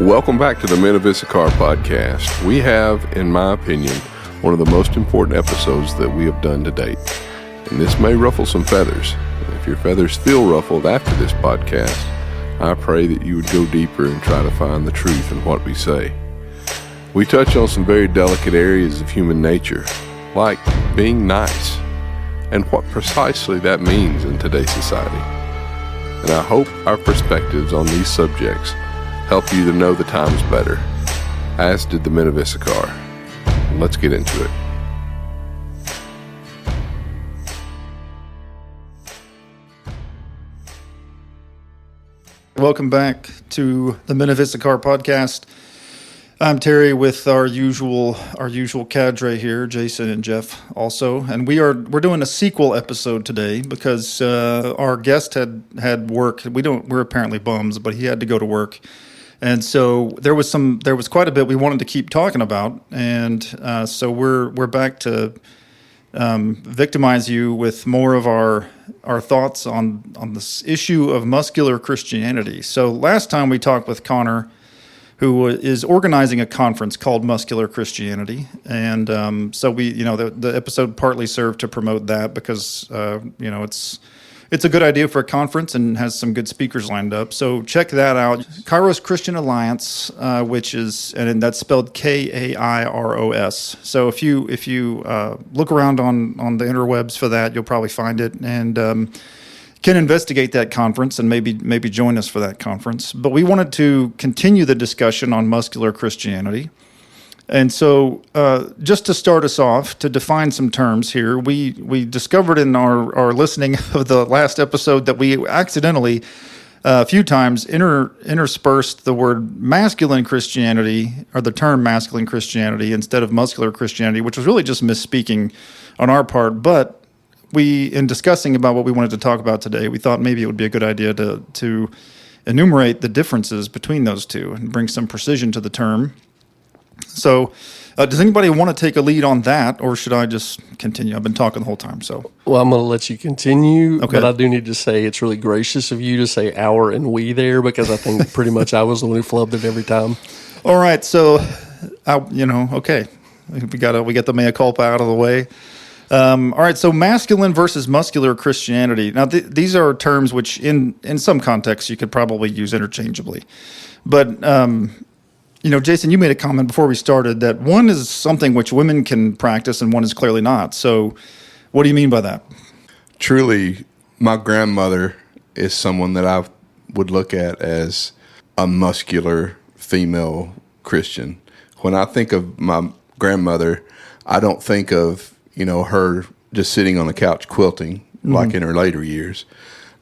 Welcome back to the Men of Issachar podcast. We have, in my opinion, one of the most important episodes that we have done to date. And this may ruffle some feathers. If your feathers feel ruffled after this podcast, I pray that you would go deeper and try to find the truth in what we say. We touch on some very delicate areas of human nature, like being nice, and what precisely that means in today's society. And I hope our perspectives on these subjects help you to know the times better, as did the men of Issachar. Let's get into it. Welcome back to the Men of Issachar podcast. I'm Terry with our usual cadre here, Jason and Jeff also, and we're doing a sequel episode today because our guest had work. We're apparently bums, but he had to go to work. And so there was quite a bit we wanted to keep talking about, and so we're back to victimize you with more of our thoughts on this issue of muscular Christianity. So last time we talked with Connor, who is organizing a conference called Muscular Christianity, and so the episode partly served to promote that because it's a good idea for a conference and has some good speakers lined up. So check that out. Kairos Christian Alliance, and that's spelled Kairos. So if you look around on the interwebs for that, you'll probably find it and can investigate that conference and maybe join us for that conference. But we wanted to continue the discussion on muscular Christianity. And so just to start us off, to define some terms here, we discovered in our listening of the last episode that we accidentally a few times interspersed the word masculine Christianity, or the term masculine Christianity, instead of muscular Christianity, which was really just misspeaking on our part. But in discussing about what we wanted to talk about today, we thought maybe it would be a good idea to enumerate the differences between those two and bring some precision to the term. So, does anybody want to take a lead on that, or should I just continue? I've been talking the whole time, so. Well, I'm going to let you continue, okay. But I do need to say it's really gracious of you to say our and we there, because I think pretty much I was the one who flubbed it every time. All right, so, okay. We got the mea culpa out of the way. All right, so masculine versus muscular Christianity. Now, these are terms which, in some contexts, you could probably use interchangeably. But, Jason, you made a comment before we started that one is something which women can practice and one is clearly not. So what do you mean by that? Truly, my grandmother is someone that I would look at as a muscular female Christian. When I think of my grandmother, I don't think of, her just sitting on the couch quilting like in her later years.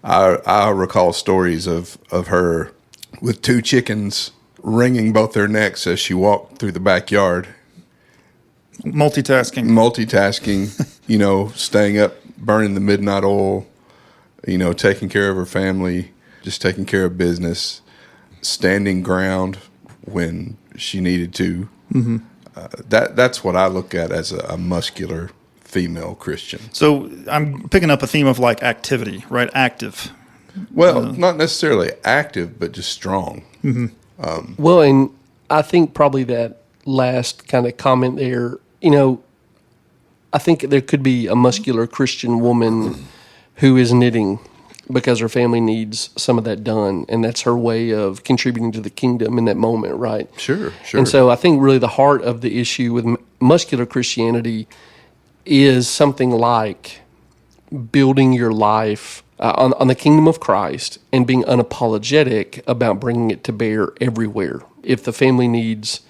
I recall stories of her with two chickens wringing both their necks as she walked through the backyard. Multitasking, staying up, burning the midnight oil, taking care of her family, just taking care of business, standing ground when she needed to. Mm-hmm. That's what I look at as a muscular female Christian. So I'm picking up a theme of like activity, right? Active. Well, not necessarily active, but just strong. Mm-hmm. Well, and I think probably that last kind of comment there, I think there could be a muscular Christian woman who is knitting because her family needs some of that done, and that's her way of contributing to the kingdom in that moment, right? Sure. And so I think really the heart of the issue with muscular Christianity is something like building your life on the kingdom of Christ and being unapologetic about bringing it to bear everywhere. If the family needs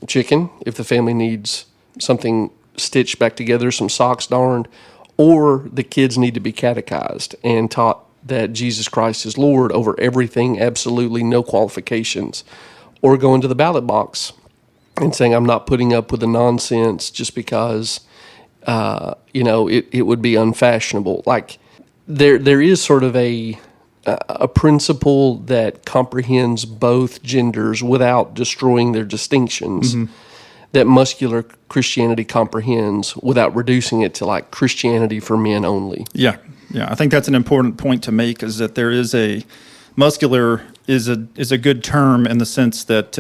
chicken, if the family needs something stitched back together, some socks darned, or the kids need to be catechized and taught that Jesus Christ is Lord over everything, absolutely no qualifications, or going to the ballot box and saying, I'm not putting up with the nonsense just because, it would be unfashionable. Like, There is sort of a principle that comprehends both genders without destroying their distinctions, that muscular Christianity comprehends without reducing it to like Christianity for men only. Yeah. I think that's an important point to make, is that there is a muscular is a good term in the sense that,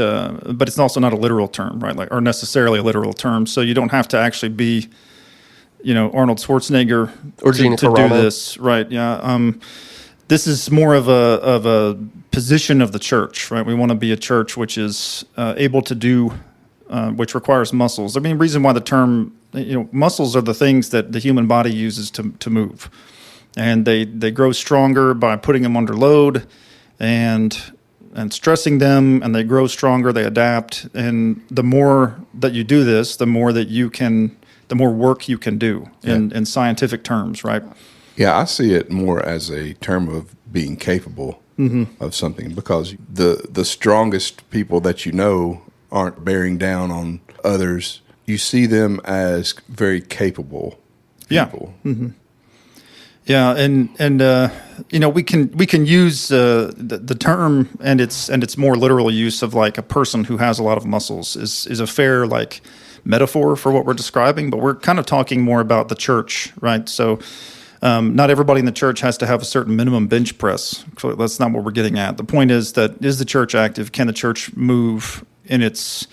but it's also not a literal term, right? Like, or necessarily a literal term. So you don't have to actually be, Arnold Schwarzenegger Or to Gina do Carano. this, right? Yeah. This is more of a position of the church, right? We want to be a church which is able to do, which requires muscles. I mean, the reason why the term, muscles are the things that the human body uses to move, and they grow stronger by putting them under load, and stressing them, and they grow stronger. They adapt, and the more that you do this, the more work you can do in scientific terms, right? Yeah, I see it more as a term of being capable of something, because the strongest people that you know aren't bearing down on others. You see them as very capable people. Yeah, and we can use the term and its more literal use of like a person who has a lot of muscles is a fair like metaphor for what we're describing, but we're kind of talking more about the church, right? So not everybody in the church has to have a certain minimum bench press. So that's not what we're getting at. The point is the church active? Can the church move in its...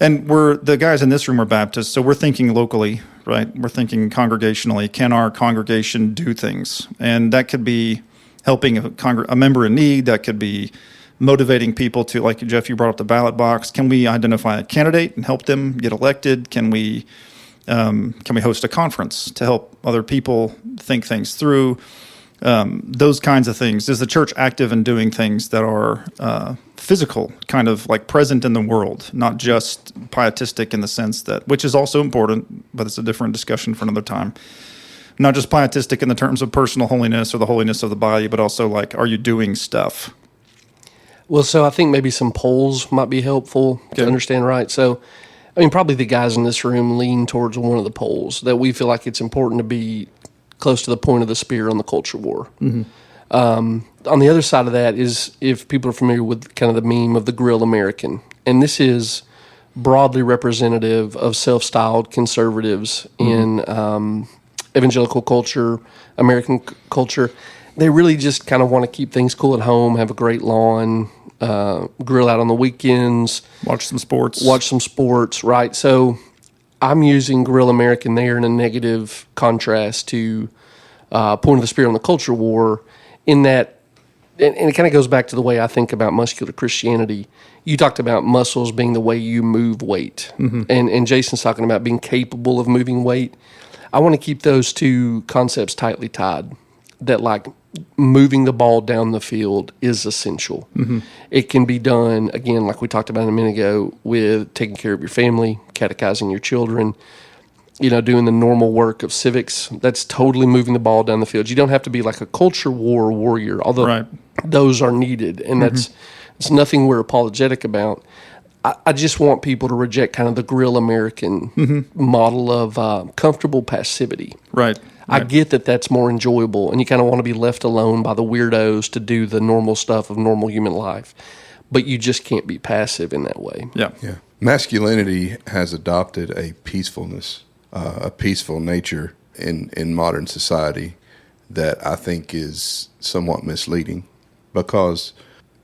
And the guys in this room are Baptists, so we're thinking locally, right? We're thinking congregationally. Can our congregation do things? And that could be helping a member in need. That could be motivating people to, like Jeff, you brought up the ballot box. Can we identify a candidate and help them get elected? Can we host a conference to help other people think things through? Those kinds of things. Is the church active in doing things that are physical, kind of like present in the world, not just pietistic in the sense that, which is also important, but it's a different discussion for another time. Not just pietistic in the terms of personal holiness or the holiness of the body, but also like, are you doing stuff? Well, so I think maybe some polls might be helpful to understand, right? So, I mean, probably the guys in this room lean towards one of the polls, that we feel like it's important to be close to the point of the spear on the culture war. On the other side of that is, if people are familiar with kind of the meme of the grill American, and this is broadly representative of self-styled conservatives in evangelical culture, American culture. They really just kind of want to keep things cool at home, have a great lawn, grill out on the weekends. Watch some sports, right? So I'm using Grill American there in a negative contrast to Point of the Spear on the culture war, in that, and it kind of goes back to the way I think about muscular Christianity. You talked about muscles being the way you move weight, and Jason's talking about being capable of moving weight. I want to keep those two concepts tightly tied, that like moving the ball down the field is essential. It can be done, again, like we talked about a minute ago, with taking care of your family, catechizing your children, doing the normal work of civics. That's totally moving the ball down the field. You don't have to be like a culture war warrior, although those are needed, and it's nothing we're apologetic about. I just want people to reject kind of the Grill American model of comfortable passivity. Right. I get that that's more enjoyable, and you kind of want to be left alone by the weirdos to do the normal stuff of normal human life. But you just can't be passive in that way. Yeah. Masculinity has adopted a peacefulness, a peaceful nature in modern society that I think is somewhat misleading, because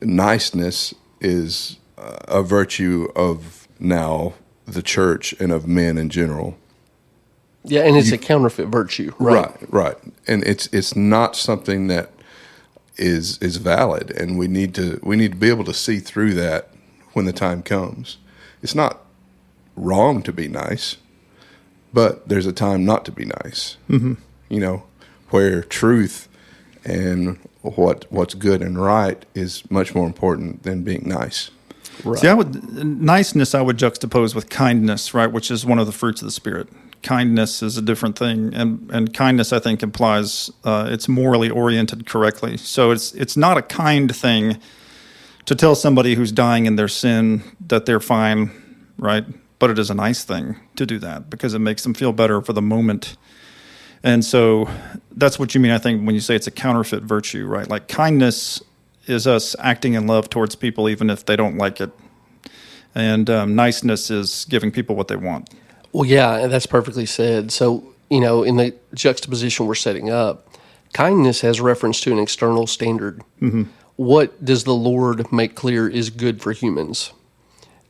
niceness is a virtue of now the church and of men in general. Yeah, and it's a counterfeit virtue, right? Right. And it's not something that is valid, and we need to be able to see through that when the time comes. It's not wrong to be nice, but there's a time not to be nice. Where truth and what's good and right is much more important than being nice. Right. See, niceness I would juxtapose with kindness, right, which is one of the fruits of the Spirit. Kindness is a different thing, and kindness, I think, implies it's morally oriented correctly. So it's not a kind thing to tell somebody who's dying in their sin that they're fine, right? But it is a nice thing to do that because it makes them feel better for the moment. And so that's what you mean, I think, when you say it's a counterfeit virtue, right? Like kindness is us acting in love towards people even if they don't like it. And niceness is giving people what they want. Well, yeah, that's perfectly said. So, in the juxtaposition we're setting up, kindness has reference to an external standard, what does the Lord make clear is good for humans?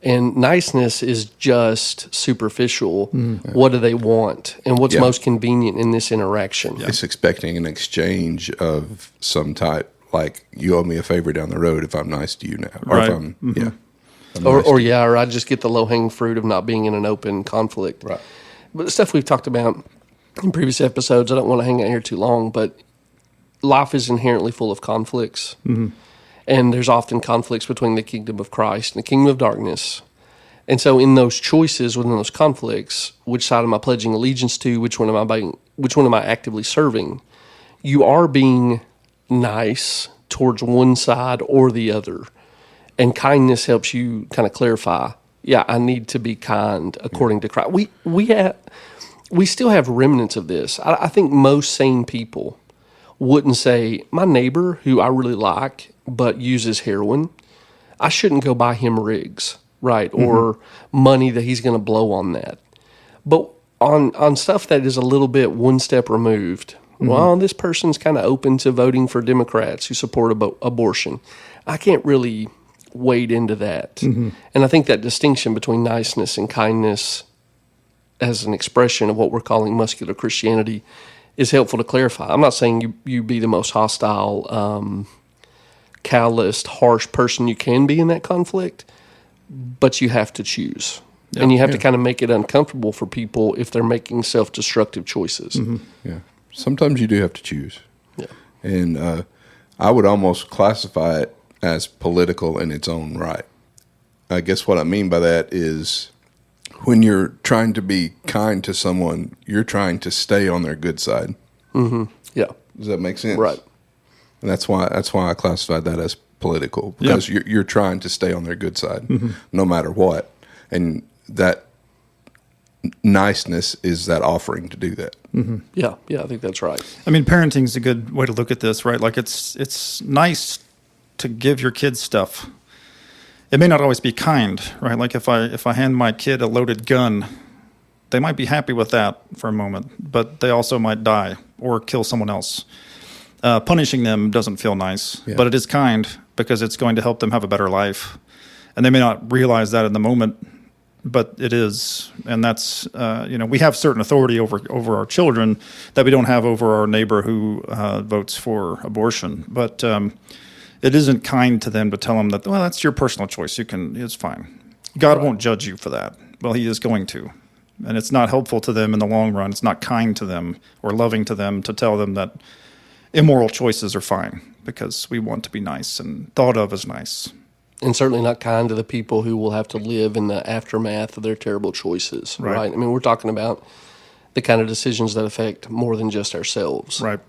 And niceness is just superficial. What do they want? And what's most convenient in this interaction? It's expecting an exchange of some type, like you owe me a favor down the road if I'm nice to you now. Or Right. if I'm, Or I just get the low-hanging fruit of not being in an open conflict. Right. But the stuff we've talked about in previous episodes, I don't want to hang out here too long, but life is inherently full of conflicts. And there's often conflicts between the kingdom of Christ and the kingdom of darkness. And so in those choices, within those conflicts, which side am I pledging allegiance to? Which one am I actively serving? You are being nice towards one side or the other. And kindness helps you kind of clarify, I need to be kind according to Christ. We still have remnants of this. I think most sane people wouldn't say, my neighbor, who I really like, but uses heroin, I shouldn't go buy him rigs, right? Or money that he's going to blow on that. But on stuff that is a little bit one step removed, well, this person's kind of open to voting for Democrats who support abortion. I can't really wade into that. And I think that distinction between niceness and kindness as an expression of what we're calling muscular Christianity is helpful to clarify. I'm not saying you be the most hostile, calloused, harsh person you can be in that conflict, but you have to choose. And you have to kind of make it uncomfortable for people if they're making self-destructive choices. Yeah. Sometimes you do have to choose. Yeah. And I would almost classify it as political in its own right. I guess what I mean by that is when you're trying to be kind to someone, you're trying to stay on their good side. Yeah. Does that make sense? Right. And that's why I classified that as political, because you're trying to stay on their good side no matter what. And that niceness is that offering to do that. Yeah, I think that's right. I mean, parenting is a good way to look at this, right? Like it's nice to give your kids stuff. It may not always be kind, right? Like if I hand my kid a loaded gun, they might be happy with that for a moment, but they also might die or kill someone else. Punishing them doesn't feel nice, but it is kind because it's going to help them have a better life. And they may not realize that in the moment, but it is. And that's, we have certain authority over our children that we don't have over our neighbor who votes for abortion. But it isn't kind to them to tell them that, well, that's your personal choice. It's fine. God won't judge you for that. Well, he is going to. And it's not helpful to them in the long run. It's not kind to them or loving to them to tell them that immoral choices are fine because we want to be nice and thought of as nice. And certainly not kind to the people who will have to live in the aftermath of their terrible choices, right? I mean, we're talking about the kind of decisions that affect more than just ourselves. Right.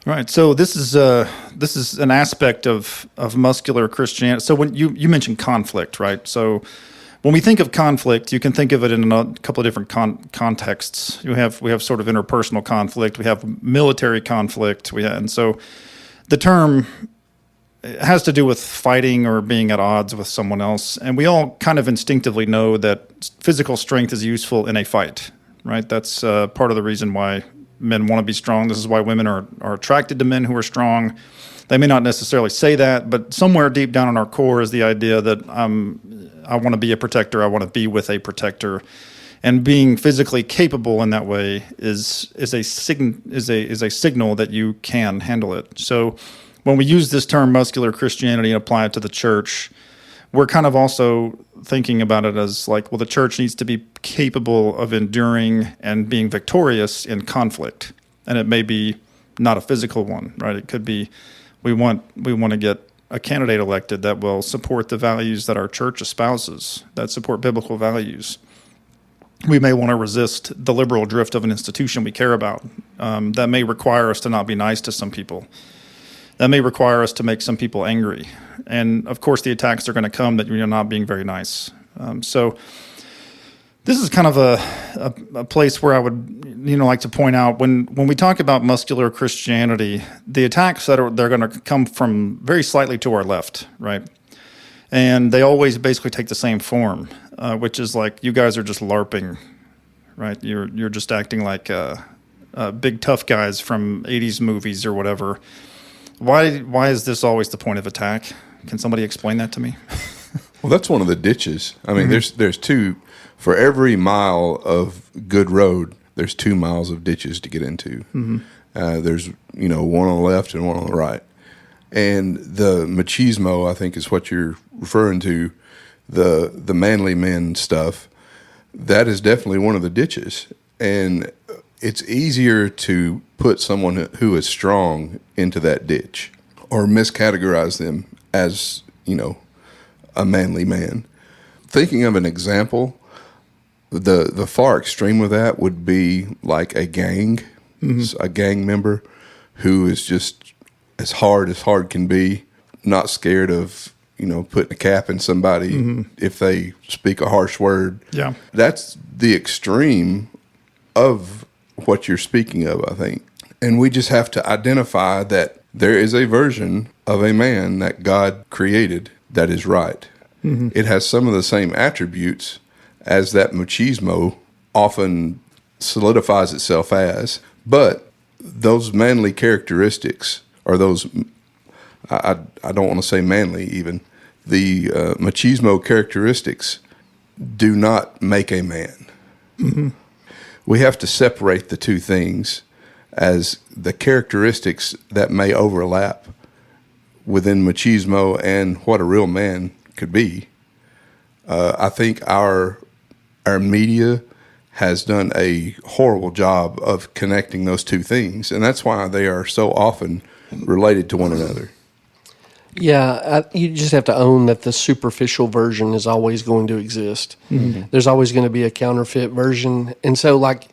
Right. So this is an aspect of muscular Christianity. So when you mentioned conflict, right? So when we think of conflict, you can think of it in a couple of different contexts. We have sort of interpersonal conflict. We have military conflict. And so the term has to do with fighting or being at odds with someone else. And we all kind of instinctively know that physical strength is useful in a fight, right? That's part of the reason why men want to be strong. This is why women are attracted to men who are strong. They may not necessarily say that, but somewhere deep down in our core is the idea that I want to be a protector. I want to be with a protector, and being physically capable in that way is a signal that you can handle it. So when we use this term muscular Christianity and apply it to the church, we're kind of also thinking about it as like, well, the church needs to be capable of enduring and being victorious in conflict. And it may be not a physical one, right? It could be we want to get a candidate elected that will support the values that our church espouses, that support biblical values. We may want to resist the liberal drift of an institution we care about. That may require us to not be nice to some people. That may require us to make some people angry. And, of course, the attacks are going to come that you're not being very nice. So this is kind of a place where I would like to point out when we talk about muscular Christianity, the attacks they're going to come from very slightly to our left, right? And they always basically take the same form, which is like, you guys are just LARPing, right? You're just acting like big tough guys from 80s movies or whatever. Why is this always the point of attack? Can somebody explain that to me? Well, that's one of the ditches. I mean, there's two for every mile of good road. There's 2 miles of ditches to get into. There's one on the left and one on the right. And the machismo, I think, is what you're referring to. The manly men stuff. That is definitely one of the ditches, and it's easier to put someone who is strong into that ditch or miscategorize them as, a manly man. Thinking of an example, the far extreme of that would be like a gang, a gang member who is just as hard can be, not scared of, putting a cap in somebody if they speak a harsh word. Yeah. That's the extreme of what you're speaking of, I think. And we just have to identify that there is a version of a man that God created that is right. It has some of the same attributes as that machismo often solidifies itself as, but those manly characteristics, or those, I don't want to say manly even, the machismo characteristics do not make a man. We have to separate the two things as the characteristics that may overlap within machismo and what a real man could be. I think our media has done a horrible job of connecting those two things, and that's why they are so often related to one another. Yeah, you just have to own that the superficial version is always going to exist. There's always going to be a counterfeit version, and so like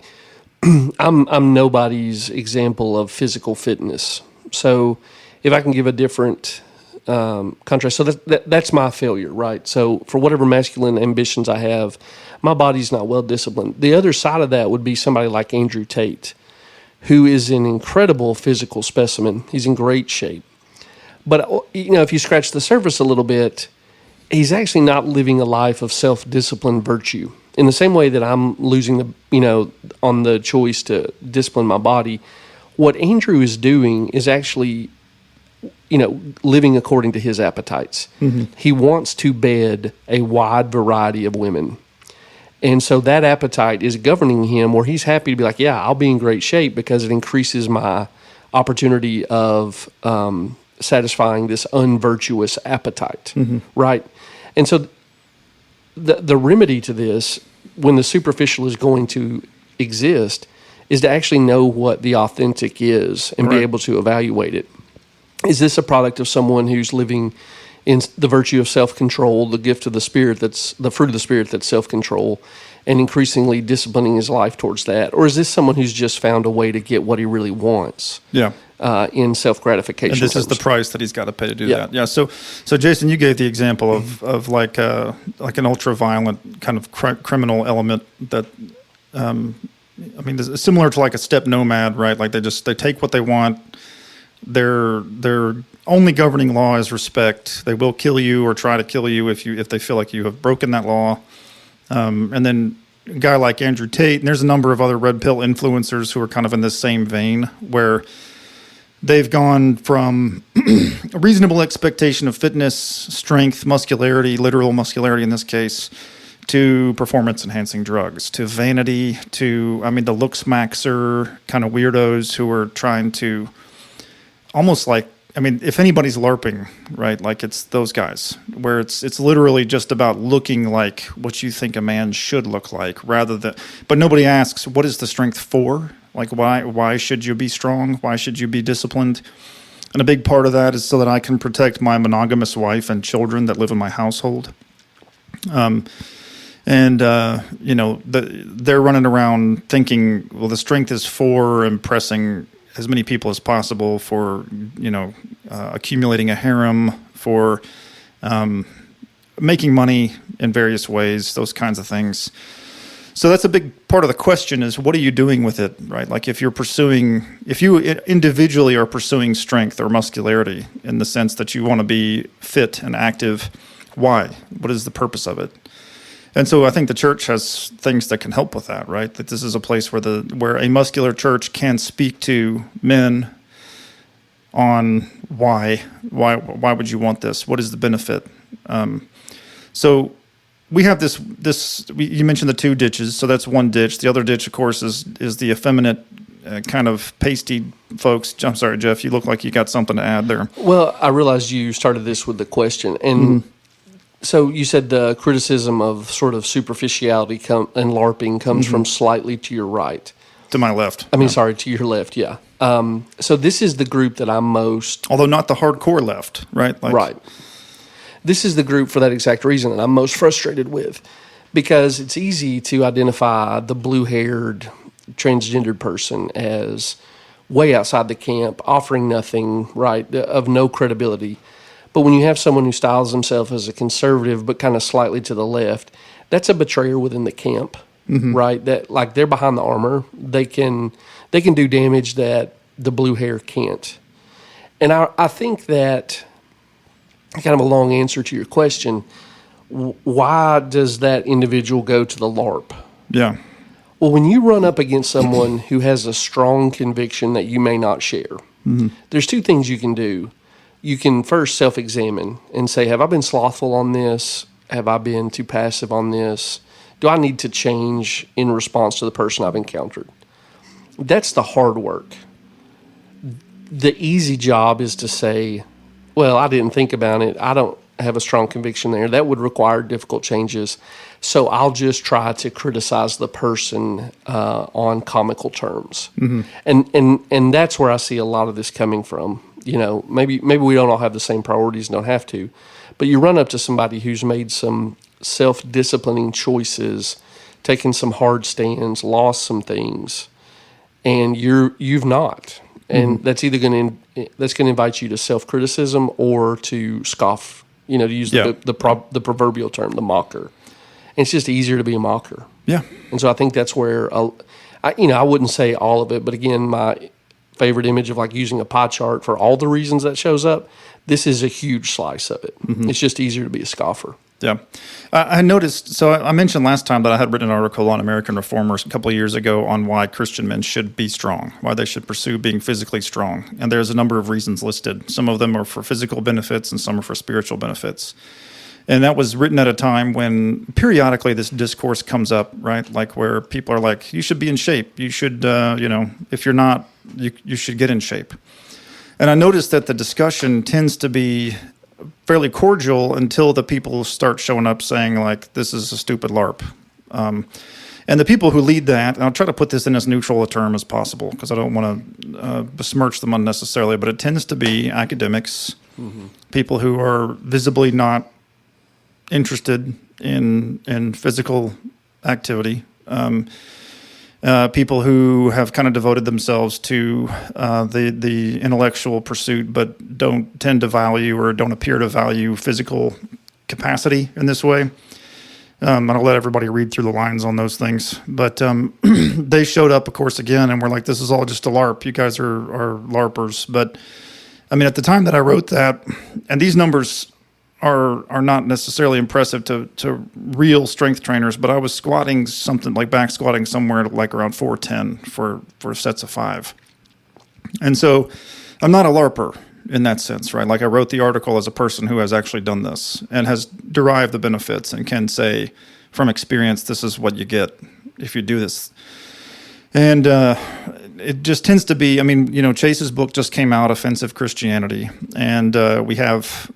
I'm nobody's example of physical fitness. So if I can give a different contrast, so that's my failure, right? So for whatever masculine ambitions I have, my body's not well disciplined. The other side of that would be somebody like Andrew Tate, who is an incredible physical specimen. He's in great shape. But, if you scratch the surface a little bit, he's actually not living a life of self-discipline virtue. In the same way that I'm losing on the choice to discipline my body, what Andrew is doing is actually, living according to his appetites. He wants to bed a wide variety of women. And so that appetite is governing him, where he's happy to be like, yeah, I'll be in great shape because it increases my opportunity of satisfying this unvirtuous appetite, right? And so the remedy to this, when the superficial is going to exist, is to actually know what the authentic is and be able to evaluate it. Is this a product of someone who's living in the virtue of self-control, the gift of the Spirit, that's the fruit of the Spirit, that's self-control, and increasingly disciplining his life towards that? Or is this someone who's just found a way to get what he really wants? Yeah. In self-gratification. And this is the price that he's got to pay to do that. Yeah. So Jason, you gave the example of like an ultra-violent kind of criminal element that, is similar to like a step nomad, right? Like they take what they want. Their only governing law is respect. They will kill you or try to kill you if they feel like you have broken that law. And then a guy like Andrew Tate, and there's a number of other red pill influencers who are kind of in this same vein, where they've gone from a reasonable expectation of fitness, strength, muscularity, literal muscularity in this case, to performance-enhancing drugs, to vanity, to, the looks maxer kind of weirdos who are trying to almost like, if anybody's LARPing, right, like it's those guys, where it's literally just about looking like what you think a man should look like, rather than, but nobody asks, what is the strength for? Like, why should you be strong? Why should you be disciplined? And a big part of that is so that I can protect my monogamous wife and children that live in my household. They're running around thinking, well, the strength is for impressing as many people as possible, for, accumulating a harem, for making money in various ways, those kinds of things. So that's a big part of the question is, what are you doing with it, right? Like if you individually are pursuing strength or muscularity in the sense that you want to be fit and active, why? What is the purpose of it? And so I think the church has things that can help with that, right? That this is a place where a muscular church can speak to men on why would you want this? What is the benefit? So we have you mentioned the two ditches, so that's one ditch. The other ditch, of course, is the effeminate kind of pasty folks. I'm sorry, Jeff, you look like you got something to add there. Well, I realized you started this with the question, and so you said the criticism of sort of superficiality and LARPing comes from slightly to your right. To my left. Sorry, to your left, yeah. So this is the group that I'm most... Although not the hardcore left, right? Right. This is the group for that exact reason that I'm most frustrated with, because it's easy to identify the blue-haired, transgendered person as way outside the camp, offering nothing, right, of no credibility. But when you have someone who styles themselves as a conservative but kind of slightly to the left, that's a betrayer within the camp, right? That, like, they're behind the armor. They can do damage that the blue hair can't. And I think that, kind of a long answer to your question, why does that individual go to the LARP? Yeah. Well, when you run up against someone who has a strong conviction that you may not share, there's two things you can do. You can first self-examine and say, have I been slothful on this? Have I been too passive on this? Do I need to change in response to the person I've encountered? That's the hard work. The easy job is to say, well, I didn't think about it. I don't have a strong conviction there. That would require difficult changes. So I'll just try to criticize the person on comical terms. And that's where I see a lot of this coming from. You know, maybe we don't all have the same priorities, don't have to. But you run up to somebody who's made some self-disciplining choices, taken some hard stands, lost some things, and you've not. And that's either going to invite you to self-criticism or to scoff, you know, to use the proverbial term, the mocker. And it's just easier to be a mocker. Yeah. And so I think that's where, I wouldn't say all of it, but again, my favorite image of like using a pie chart for all the reasons that shows up, this is a huge slice of it. It's just easier to be a scoffer. Yeah. I noticed, so I mentioned last time that I had written an article on American reformers a couple of years ago on why Christian men should be strong, why they should pursue being physically strong. And there's a number of reasons listed. Some of them are for physical benefits and some are for spiritual benefits. And that was written at a time when periodically this discourse comes up, right? Like where people are like, you should be in shape. You should, if you're not, you should get in shape. And I noticed that the discussion tends to be fairly cordial until the people start showing up saying, like, this is a stupid LARP. And the people who lead that, and I'll try to put this in as neutral a term as possible because I don't want to besmirch them unnecessarily, but it tends to be academics, people who are visibly not interested in physical activity, people who have kind of devoted themselves to the intellectual pursuit but don't tend to value or don't appear to value physical capacity in this way. And I'll let everybody read through the lines on those things. But they showed up, of course, again, and we're like, this is all just a LARP. You guys are LARPers. But, I mean, at the time that I wrote that, and these numbers are not necessarily impressive to real strength trainers, but I was squatting something like back squatting somewhere like around 410 for sets of 5. And so I'm not a LARPer in that sense, right? Like I wrote the article as a person who has actually done this and has derived the benefits and can say from experience, this is what you get if you do this. And it just tends to be, I mean, Chase's book just came out, Offensive Christianity, and we have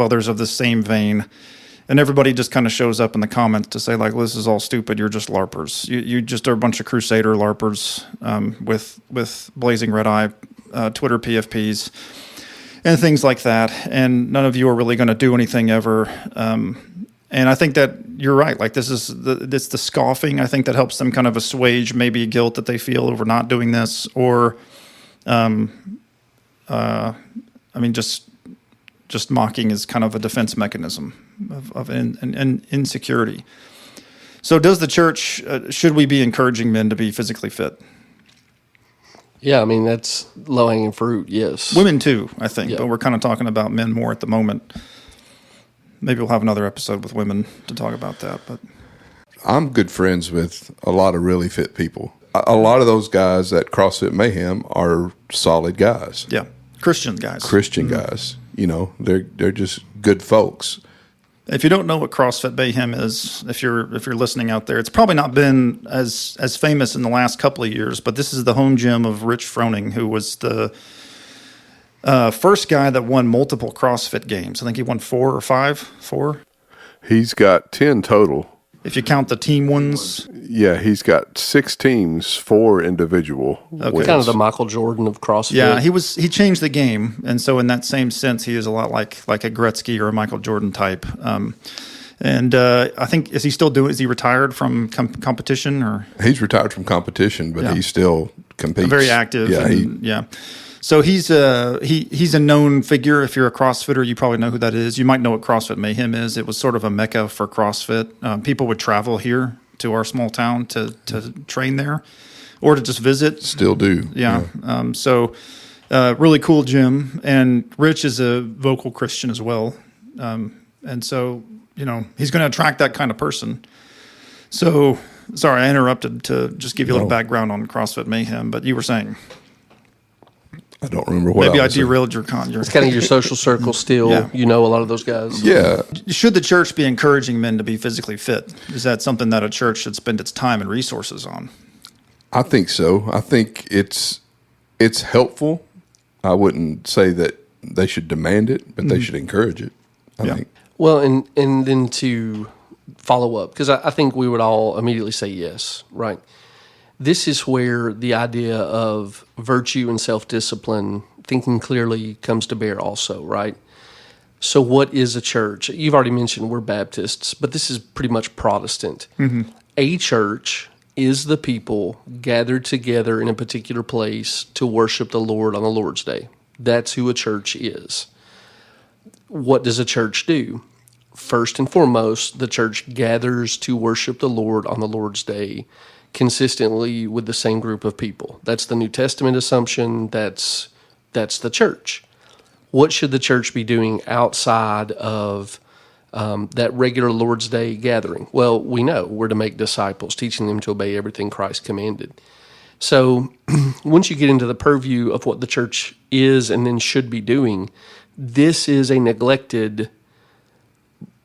others of the same vein, and everybody just kind of shows up in the comments to say, like, well, this is all stupid. You're just LARPers. You just are a bunch of crusader LARPers with blazing red eye, Twitter PFPs, and things like that. And none of you are really going to do anything ever. And I think that you're right. Like this is it's the scoffing. I think that helps them kind of assuage maybe guilt that they feel over not doing this, or, just mocking is kind of a defense mechanism of insecurity. So does the church, should we be encouraging men to be physically fit? Yeah, I mean, that's low-hanging fruit, yes. Women too, I think, yeah. But we're kind of talking about men more at the moment. Maybe we'll have another episode with women to talk about that. But I'm good friends with a lot of really fit people. A lot of those guys at CrossFit Mayhem are solid guys. Yeah. Christian guys. Christian guys. You know, they're just good folks. If you don't know what CrossFit Mayhem is, if you're listening out there, it's probably not been as famous in the last couple of years, but this is the home gym of Rich Froning, who was the first guy that won multiple CrossFit games. I think he won 4 or 5. 4? He's got 10 total. If you count the team ones. Yeah, he's got 6 teams, 4 individual wins. Kind of the Michael Jordan of CrossFit. Yeah, he changed the game, and so in that same sense, he is a lot like a Gretzky or a Michael Jordan type. I think is he retired from competition or? He's retired from competition, but he still competes. Very active. Yeah, So he's a known figure. If you're a CrossFitter, you probably know who that is. You might know what CrossFit Mayhem is. It was sort of a mecca for CrossFit. People would travel here to our small town to train there, or to just visit. Still do. Yeah. Really cool gym. And Rich is a vocal Christian as well. And so, you know, he's going to attract that kind of person. So, sorry, I interrupted to just give you a little background on CrossFit Mayhem, but you were saying. I don't remember what Maybe I saying. derailed your It's kind of your social circle still. Yeah. You know a lot of those guys. Yeah. Should the church be encouraging men to be physically fit? Is that something that a church should spend its time and resources on? I think so. I think it's helpful. I wouldn't say that they should demand it, but they should encourage it. I think. Well, and then to follow up, because I think we would all immediately say yes, right? This is where the idea of virtue and self-discipline, thinking clearly, comes to bear also, right? So what is a church? You've already mentioned we're Baptists, but this is pretty much Protestant. Mm-hmm. A church is the people gathered together in a particular place to worship the Lord on the Lord's Day. That's who a church is. What does a church do? First and foremost, the church gathers to worship the Lord on the Lord's Day consistently with the same group of people. That's the New Testament assumption. That's the church. What should the church be doing outside of that regular Lord's Day gathering? Well, we know we're to make disciples, teaching them to obey everything Christ commanded. So once you get into the purview of what the church is and then should be doing, this is a neglected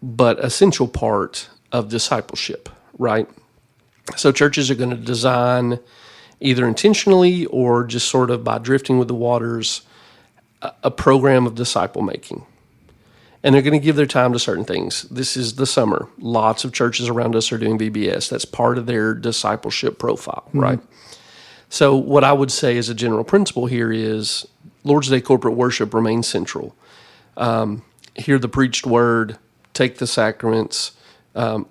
but essential part of discipleship, right? So churches are going to design, either intentionally or just sort of by drifting with the waters, a program of disciple making. And they're going to give their time to certain things. This is the summer. Lots of churches around us are doing VBS. That's part of their discipleship profile, right? So what I would say as a general principle here is Lord's Day corporate worship remains central. Hear the preached word, take the sacraments,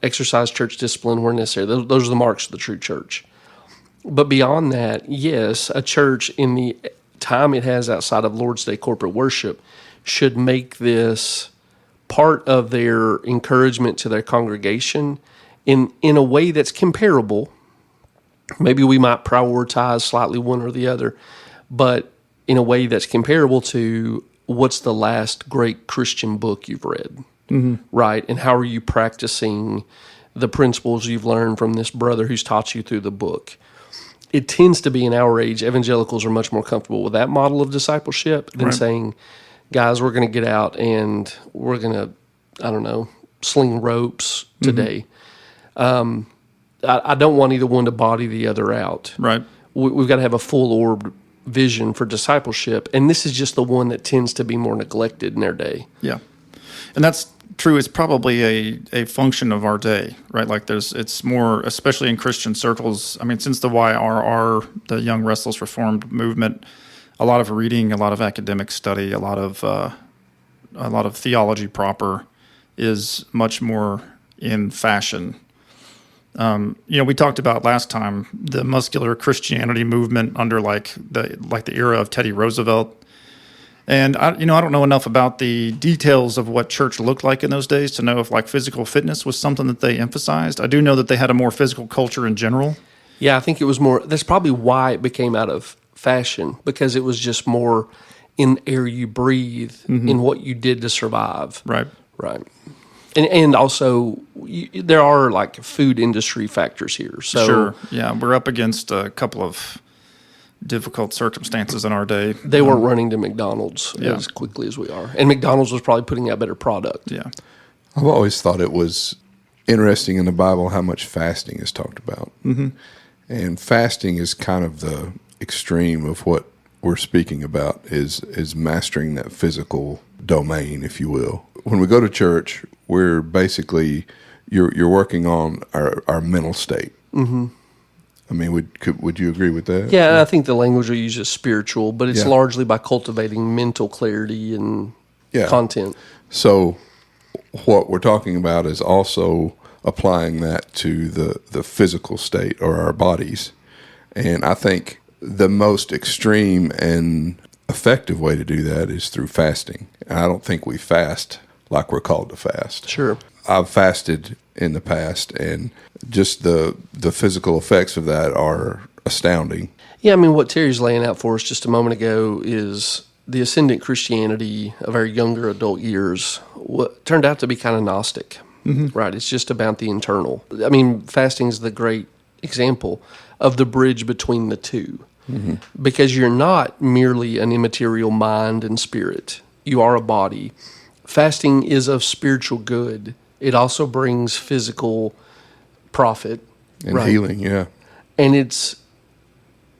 exercise church discipline where necessary. Those are the marks of the true church. But beyond that, yes, a church in the time it has outside of Lord's Day corporate worship should make this part of their encouragement to their congregation in a way that's comparable. Maybe we might prioritize slightly one or the other, but in a way that's comparable to what's the last great Christian book you've read. Mm-hmm. Right? And how are you practicing the principles you've learned from this brother who's taught you through the book? It tends to be in our age, evangelicals are much more comfortable with that model of discipleship than saying, guys, we're going to get out and we're going to, sling ropes today. Mm-hmm. I don't want either one to body the other out. Right. We've got to have a full-orbed vision for discipleship, and this is just the one that tends to be more neglected in our day. Yeah. And that's true. It's probably a function of our day, right? Like it's more, especially in Christian circles. I mean, since the YRR, the Young Restless Reformed movement, a lot of reading, a lot of academic study, a lot of theology proper is much more in fashion. We talked about last time the Muscular Christianity movement under like the era of Teddy Roosevelt. And I don't know enough about the details of what church looked like in those days to know if like physical fitness was something that they emphasized. I do know that they had a more physical culture in general. Yeah, I think it was more. That's probably why it became out of fashion, because it was just more in air you breathe, in what you did to survive. Right. And also there are like food industry factors here. So sure, yeah, we're up against a couple of difficult circumstances in our day. They weren't running to McDonald's Yeah. as quickly as we are. And McDonald's was probably putting out better product. Yeah. I've always thought it was interesting in the Bible how much fasting is talked about. Mm-hmm. And fasting is kind of the extreme of what we're speaking about, is mastering that physical domain, if you will. When we go to church, we're basically, you're working on our mental state. Mm-hmm. I mean, would you agree with that? Yeah, and I think the language we use is spiritual, but it's Yeah. largely by cultivating mental clarity and content. So what we're talking about is also applying that to the physical state or our bodies. And I think the most extreme and effective way to do that is through fasting. And I don't think we fast like we're called to fast. Sure. I've fasted in the past, and just the physical effects of that are astounding. Yeah, I mean, what Terry's laying out for us just a moment ago is the ascendant Christianity of our younger adult years turned out to be kind of Gnostic, right? It's just about the internal. I mean, fasting is the great example of the bridge between the two, because you're not merely an immaterial mind and spirit. You are a body. Fasting is of spiritual good. It also brings physical profit. And healing, yeah. And it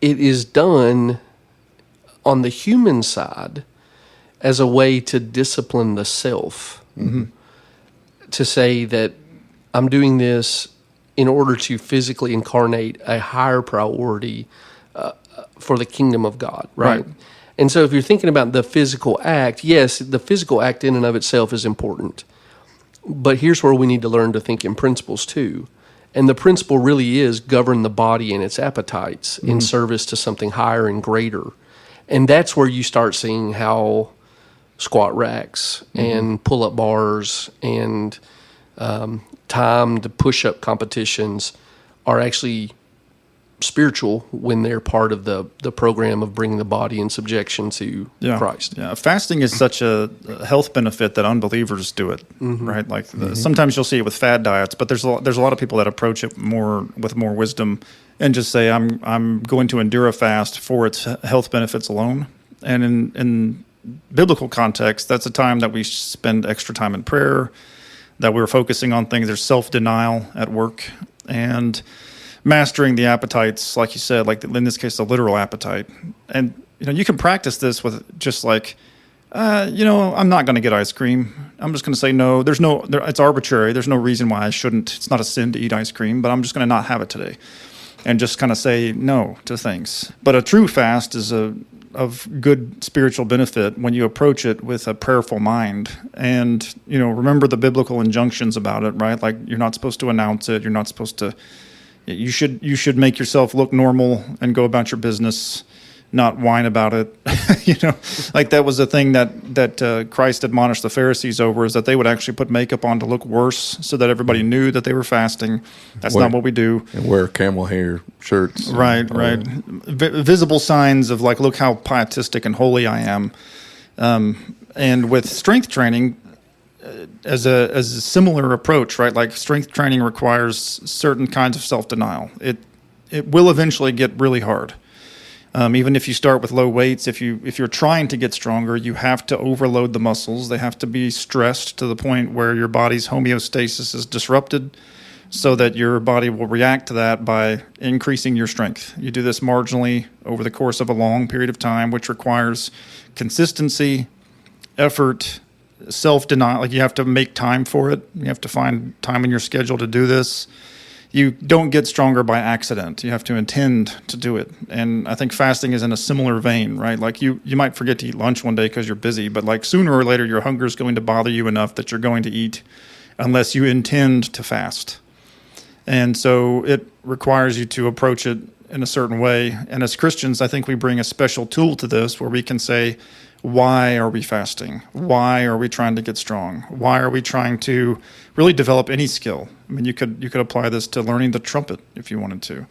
is done on the human side as a way to discipline the self. To say that I'm doing this in order to physically incarnate a higher priority for the kingdom of God, right? And so if you're thinking about the physical act, yes, the physical act in and of itself is important. But here's where we need to learn to think in principles too. And the principle really is govern the body and its appetites in service to something higher and greater. And that's where you start seeing how squat racks and pull-up bars and timed push-up competitions are actually spiritual when they're part of the program of bringing the body in subjection to Christ. Yeah, fasting is such a health benefit that unbelievers do it, right? Like sometimes you'll see it with fad diets, but there's a lot of people that approach it with more wisdom and just say, I'm going to endure a fast for its health benefits alone. And in biblical context, that's a time that we spend extra time in prayer, that we're focusing on things. There's self-denial at work and mastering the appetites, like you said, like in this case, the literal appetite. And, you can practice this with just like, I'm not going to get ice cream. I'm just going to say no. It's arbitrary. There's no reason why I shouldn't. It's not a sin to eat ice cream, but I'm just going to not have it today. And just kind of say no to things. But a true fast is of good spiritual benefit when you approach it with a prayerful mind. And, remember the biblical injunctions about it, right? Like you're not supposed to announce it. You're not supposed to. You should make yourself look normal and go about your business, not whine about it. Like that was the thing that Christ admonished the Pharisees over, is that they would actually put makeup on to look worse so that everybody knew that they were fasting. That's not what we do. And wear camel hair shirts. Right. Visible signs of like, look how pietistic and holy I am. And with strength training, as a similar approach, right? Like strength training requires certain kinds of self-denial. It will eventually get really hard. Even if you start with low weights, if you're trying to get stronger, you have to overload the muscles. They have to be stressed to the point where your body's homeostasis is disrupted, so that your body will react to that by increasing your strength. You do this marginally over the course of a long period of time, which requires consistency, effort, self-denial. Like you have to make time for it. You have to find time in your schedule to do this. You don't get stronger by accident. You have to intend to do it. And I think fasting is in a similar vein, right? Like you might forget to eat lunch one day because you're busy, but like sooner or later your hunger is going to bother you enough that you're going to eat unless you intend to fast. And so it requires you to approach it in a certain way. And as Christians, I think we bring a special tool to this where we can say, why are we fasting? Why are we trying to get strong? Why are we trying to really develop any skill? I mean, you could apply this to learning the trumpet if you wanted to.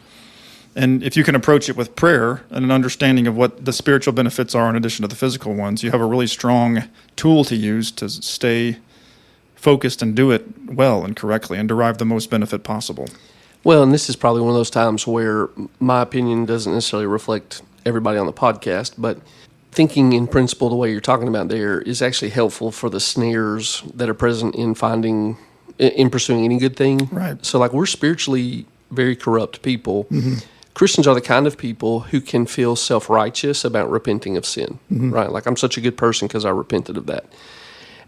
And if you can approach it with prayer and an understanding of what the spiritual benefits are in addition to the physical ones, you have a really strong tool to use to stay focused and do it well and correctly and derive the most benefit possible. Well, and this is probably one of those times where my opinion doesn't necessarily reflect everybody on the podcast, but thinking in principle the way you're talking about there is actually helpful for the snares that are present in pursuing any good thing. Right. So like we're spiritually very corrupt people. Christians are the kind of people who can feel self-righteous about repenting of sin, right? Like, I'm such a good person because I repented of that.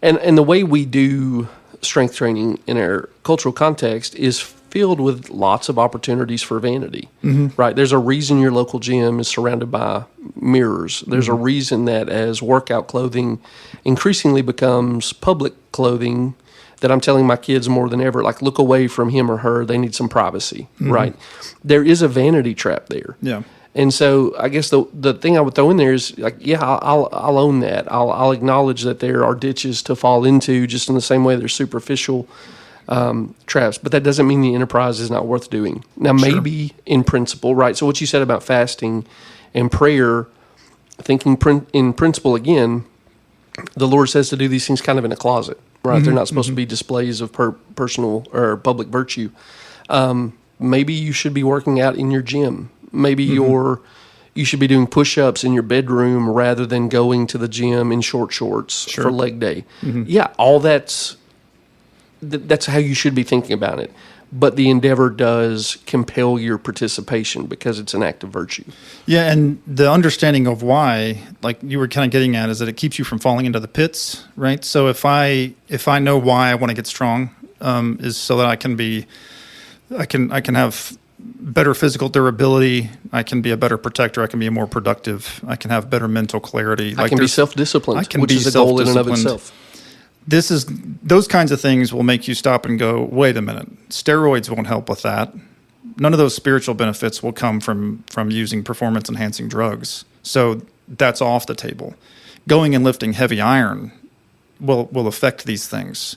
And the way we do strength training in our cultural context is filled with lots of opportunities for vanity, right? There's a reason your local gym is surrounded by mirrors. There's a reason that as workout clothing increasingly becomes public clothing, that I'm telling my kids more than ever, like, look away from him or her. They need some privacy, right? There is a vanity trap there. Yeah. And so I guess the thing I would throw in there is, like, yeah, I'll own that. I'll acknowledge that there are ditches to fall into, just in the same way there's superficial traps. But that doesn't mean the enterprise is not worth doing. Now, maybe in principle, right? So what you said about fasting and prayer, thinking in principle again, the Lord says to do these things kind of in a closet. Right, they're not supposed to be displays of personal or public virtue. Maybe you should be working out in your gym. Maybe you should be doing push-ups in your bedroom rather than going to the gym in short shorts for leg day. Yeah, all that's how you should be thinking about it. But the endeavor does compel your participation because it's an act of virtue. Yeah, and the understanding of why, like you were kind of getting at, is that it keeps you from falling into the pits, right? So if I know why I want to get strong, is so that I can have better physical durability, I can be a better protector, I can be more productive, I can have better mental clarity. I can be self-disciplined, which is a goal in and of itself. Those kinds of things will make you stop and go, wait a minute, steroids won't help with that. None of those spiritual benefits will come from using performance-enhancing drugs. So that's off the table. Going and lifting heavy iron will affect these things.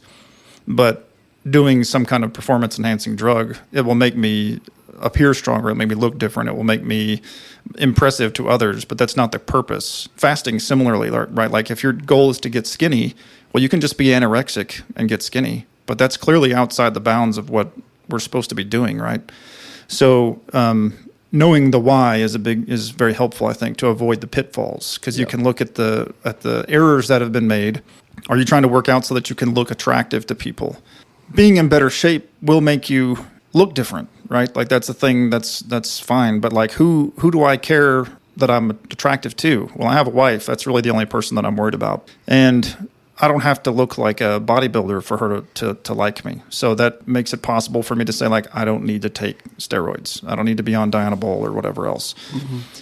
But doing some kind of performance-enhancing drug, it will make me appear stronger, it'll make me look different, it will make me impressive to others, but that's not the purpose. Fasting, similarly, right? Like, if your goal is to get skinny, well, you can just be anorexic and get skinny, but that's clearly outside the bounds of what we're supposed to be doing, right? So knowing the why is very helpful, I think, to avoid the pitfalls, because you can look at the errors that have been made. Are you trying to work out so that you can look attractive to people? Being in better shape will make you look different, right? Like, that's a thing that's fine, but like, who do I care that I'm attractive to? Well, I have a wife. That's really the only person that I'm worried about. And I don't have to look like a bodybuilder for her to like me. So that makes it possible for me to say, like, I don't need to take steroids. I don't need to be on Dianabol or whatever else.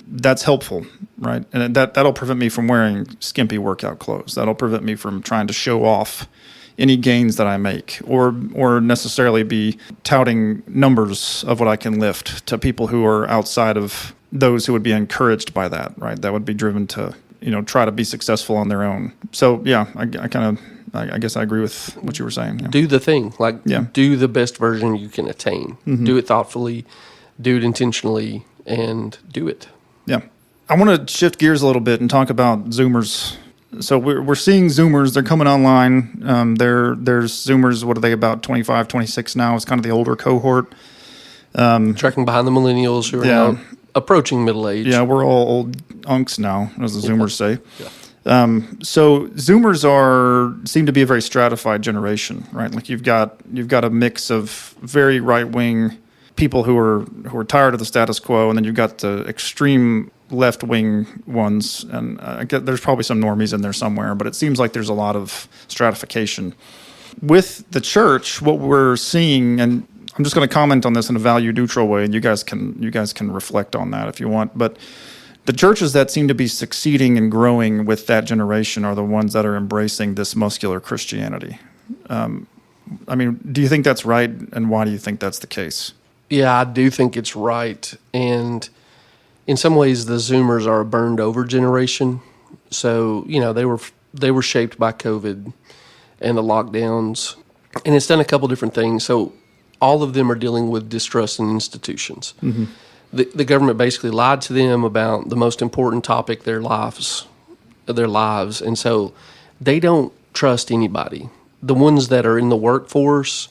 That's helpful, right? And that'll prevent me from wearing skimpy workout clothes. That'll prevent me from trying to show off any gains that I make, or necessarily be touting numbers of what I can lift to people who are outside of those who would be encouraged by that, right? That would be driven to, try to be successful on their own. So yeah, I guess I agree with what you were saying. Yeah. Do the thing, do the best version you can attain. Do it thoughtfully, do it intentionally, and do it. Yeah. I want to shift gears a little bit and talk about Zoomers. So we're seeing Zoomers. They're coming online. There's Zoomers. What are they, about 25, 26 now? It's kind of the older cohort. Tracking behind the millennials who are now approaching middle age. Yeah, we're all old unks now, as the Zoomers say. Yeah. So Zoomers seem to be a very stratified generation, right? Like, you've got a mix of very right wing people who are tired of the status quo, and then you've got the extreme left-wing ones, and there's probably some normies in there somewhere, but it seems like there's a lot of stratification. With the church, what we're seeing, and I'm just going to comment on this in a value-neutral way, and you guys can reflect on that if you want, but the churches that seem to be succeeding and growing with that generation are the ones that are embracing this muscular Christianity. Do you think that's right, and why do you think that's the case? Yeah, I do think it's right, and in some ways, the Zoomers are a burned-over generation. So, they were shaped by COVID and the lockdowns, and it's done a couple different things. So, all of them are dealing with distrust in institutions. The government basically lied to them about the most important topic of their lives, and so they don't trust anybody. The ones that are in the workforce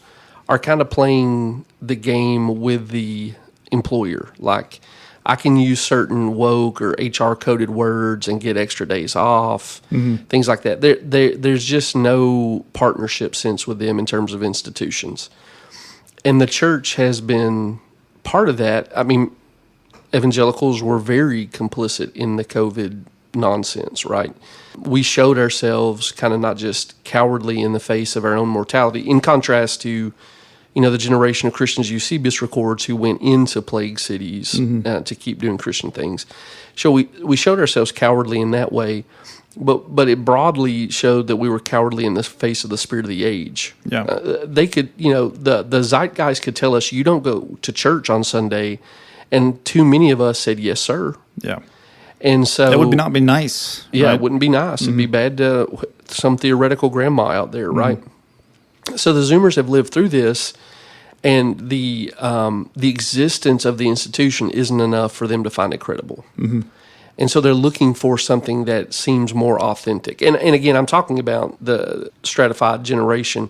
are kind of playing the game with the employer, like, I can use certain woke or HR coded words and get extra days off, things like that. There's just no partnership sense with them in terms of institutions. And the church has been part of that. I mean, evangelicals were very complicit in the COVID nonsense, right? We showed ourselves kind of not just cowardly in the face of our own mortality, in contrast to the generation of Christians Eusebius records who went into plague cities to keep doing Christian things. So we showed ourselves cowardly in that way, but it broadly showed that we were cowardly in the face of the spirit of the age. Yeah. They could, the zeitgeist could tell us, you don't go to church on Sunday, and too many of us said, yes, sir. Yeah. And so that would not be nice. Yeah, right? It wouldn't be nice. It'd be bad to some theoretical grandma out there, right? So the Zoomers have lived through this, and the existence of the institution isn't enough for them to find it credible. And so they're looking for something that seems more authentic. And again, I'm talking about the stratified generation.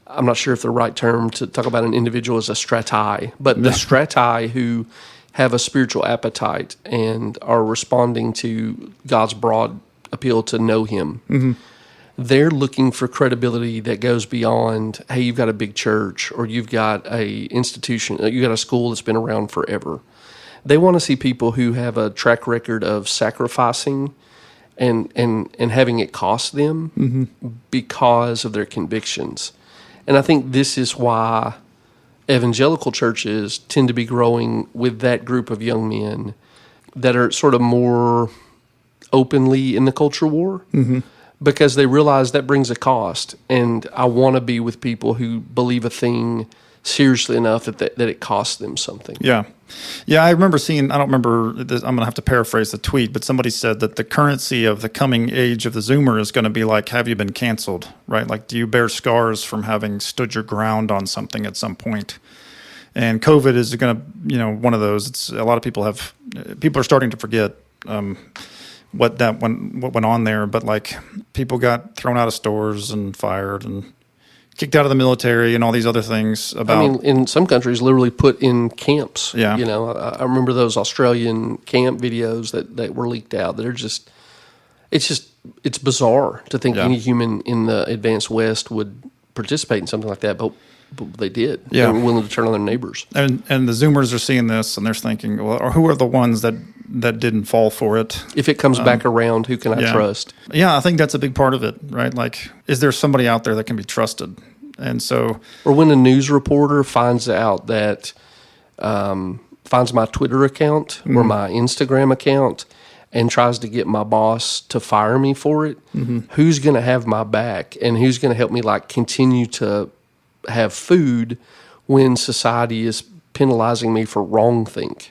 I'm not sure if the right term to talk about an individual is a strati, but the strati who have a spiritual appetite and are responding to God's broad appeal to know Him. They're looking for credibility that goes beyond, hey, you've got a big church or you've got a institution, you've got a school that's been around forever. They want to see people who have a track record of sacrificing and having it cost them because of their convictions. And I think this is why evangelical churches tend to be growing with that group of young men that are sort of more openly in the culture war. Because they realize that brings a cost, and I want to be with people who believe a thing seriously enough that it costs them something. Yeah. I remember seeing, I don't remember, I'm going to have to paraphrase the tweet, but somebody said that the currency of the coming age of the Zoomer is going to be like, have you been canceled, right? Like, do you bear scars from having stood your ground on something at some point? And COVID is going to, one of those. It's a lot of people are starting to forget what went on there, but like people got thrown out of stores and fired and kicked out of the military and all these other things. In some countries, literally put in camps. Yeah. I remember those Australian camp videos that were leaked out. It's bizarre to think any human in the advanced West would participate in something like that, but they did. Yeah. They were willing to turn on their neighbors. And the Zoomers are seeing this and they're thinking, well, who are the ones that didn't fall for it? If it comes back around, who can I trust? Yeah, I think that's a big part of it, right? Like, is there somebody out there that can be trusted? And so, or when a news reporter finds out that finds my Twitter account or my Instagram account and tries to get my boss to fire me for it, who's going to have my back and who's going to help me continue to have food when society is penalizing me for wrongthink?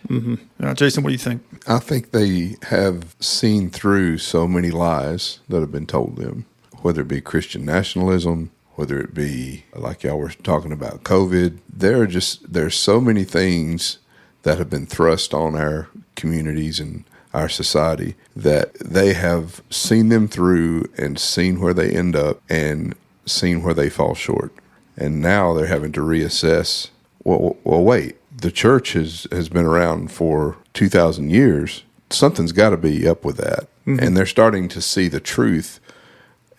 Jason, what do you think? I think they have seen through so many lies that have been told them, whether it be Christian nationalism, whether it be, like y'all were talking about, COVID. There's so many things that have been thrust on our communities and our society that they have seen them through and seen where they end up and seen where they fall short. And now they're having to reassess, well, wait, the church has been around for 2,000 years. Something's got to be up with that. And they're starting to see the truth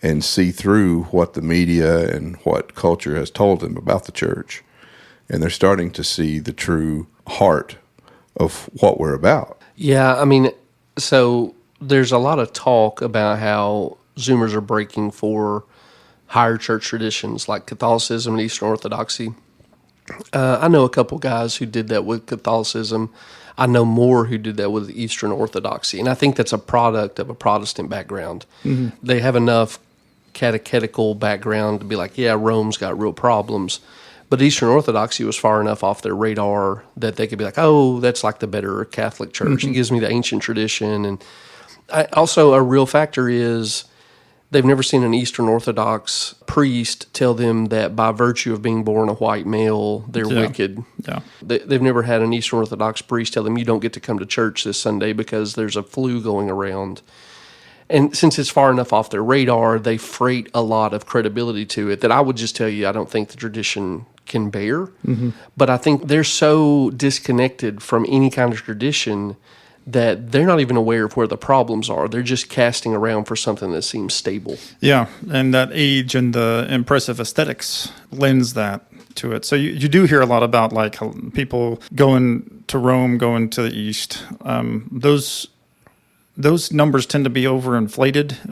and see through what the media and what culture has told them about the church. And they're starting to see the true heart of what we're about. Yeah, so there's a lot of talk about how Zoomers are breaking for higher church traditions like Catholicism and Eastern Orthodoxy. I know a couple guys who did that with Catholicism. I know more who did that with Eastern Orthodoxy. And I think that's a product of a Protestant background. They have enough catechetical background to be like, yeah, Rome's got real problems. But Eastern Orthodoxy was far enough off their radar that they could be like, oh, that's like the better Catholic Church. It gives me the ancient tradition. And also a real factor is they've never seen an Eastern Orthodox priest tell them that by virtue of being born a white male, they're wicked. Yeah. They've never had an Eastern Orthodox priest tell them you don't get to come to church this Sunday because there's a flu going around. And since it's far enough off their radar, they freight a lot of credibility to it that I would just tell you I don't think the tradition can bear. But I think they're so disconnected from any kind of tradition that they're not even aware of where the problems are. They're just casting around for something that seems stable. Yeah, and that age and the impressive aesthetics lends that to it. So you do hear a lot about like people going to Rome, going to the East. Those numbers tend to be overinflated.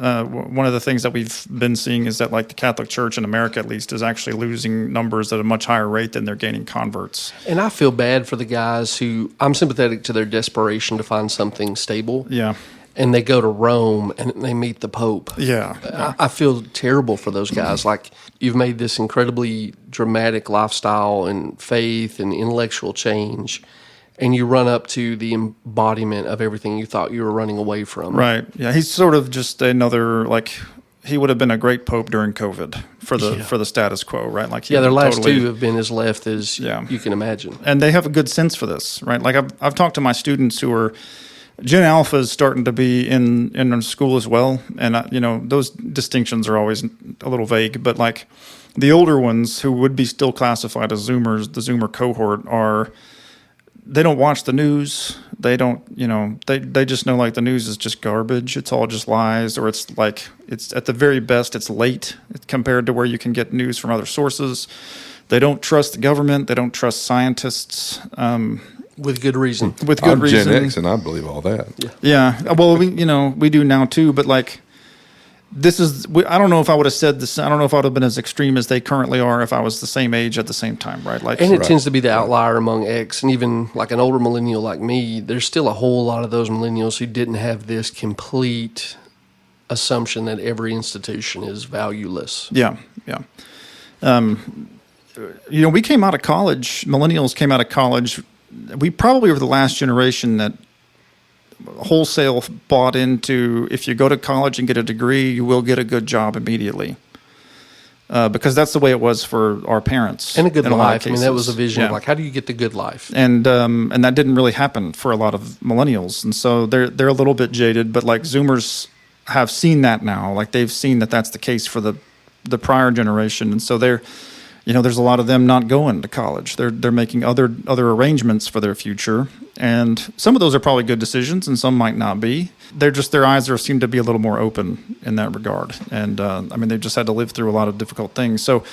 One of the things that we've been seeing is that like the Catholic Church in America, at least, is actually losing numbers at a much higher rate than they're gaining converts. And I feel bad for the guys who, I'm sympathetic to their desperation to find something stable. Yeah. And they go to Rome and they meet the Pope. Yeah. I feel terrible for those guys. Like, you've made this incredibly dramatic lifestyle and faith and intellectual change, and you run up to the embodiment of everything you thought you were running away from. Right. Yeah. He's sort of just another, like, he would have been a great pope during COVID for the status quo, right? Like, their last two have been as left as Yeah. you can imagine. And they have a good sense for this, right? Like, I've talked to my students who are Gen Alpha is starting to be in school as well, and those distinctions are always a little vague. But like the older ones who would be still classified as Zoomers, the Zoomer cohort they don't watch the news. They don't, they just know like the news is just garbage. It's all just lies, or it's like, it's at the very best, it's late compared to where you can get news from other sources. They don't trust the government. They don't trust scientists. With good reason. With good I'm reason. Gen X, and I believe all that. Yeah. Well, we do now too, but like, I don't know if I would have said this. I don't know if I would have been as extreme as they currently are if I was the same age at the same time, right? Like, and it tends to be the outlier among X, and even like an older millennial like me, there's still a whole lot of those millennials who didn't have this complete assumption that every institution is valueless. Yeah. We came out of college, millennials came out of college. We probably were the last generation that wholesale bought into, if you go to college and get a degree, you will get a good job immediately. Because that's the way it was for our parents. And a good in a lot of life. I mean, that was a vision of like, how do you get the good life? And that didn't really happen for a lot of millennials. And so they're a little bit jaded, but like Zoomers have seen that now. Like they've seen that that's the case for the prior generation. And so there's a lot of them not going to college. They're making other arrangements for their future, and some of those are probably good decisions, and some might not be. Their eyes seem to be a little more open in that regard, and they've just had to live through a lot of difficult things. So,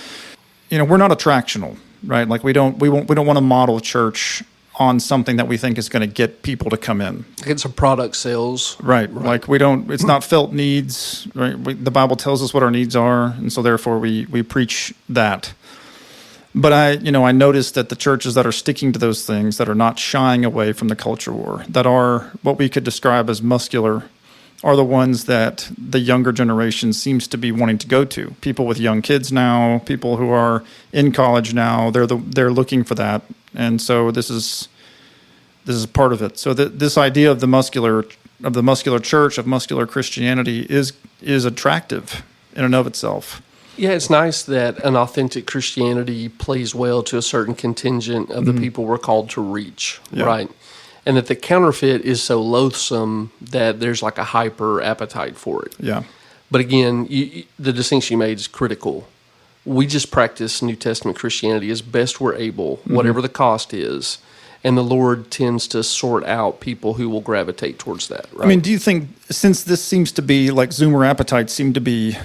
we're not attractional, right? Like we don't want to model church on something that we think is going to get people to come in. It's a product sales, right? Like we don't. It's not felt needs. Right? The Bible tells us what our needs are, and so therefore we preach that. But I noticed that the churches that are sticking to those things, that are not shying away from the culture war, that are what we could describe as muscular, are the ones that the younger generation seems to be wanting to go to. People with young kids now, people who are in college now, they're looking for that, and so this is part of it. So this idea of the muscular church, of muscular Christianity, is attractive in and of itself. Yeah, it's nice that an authentic Christianity plays well to a certain contingent of the people we're called to reach, right? And that the counterfeit is so loathsome that there's like a hyper appetite for it. Yeah. But again, the distinction you made is critical. We just practice New Testament Christianity as best we're able, whatever the cost is. And the Lord tends to sort out people who will gravitate towards that, right? I mean, do you think, since this seems to be, like Zoomer appetites seem to be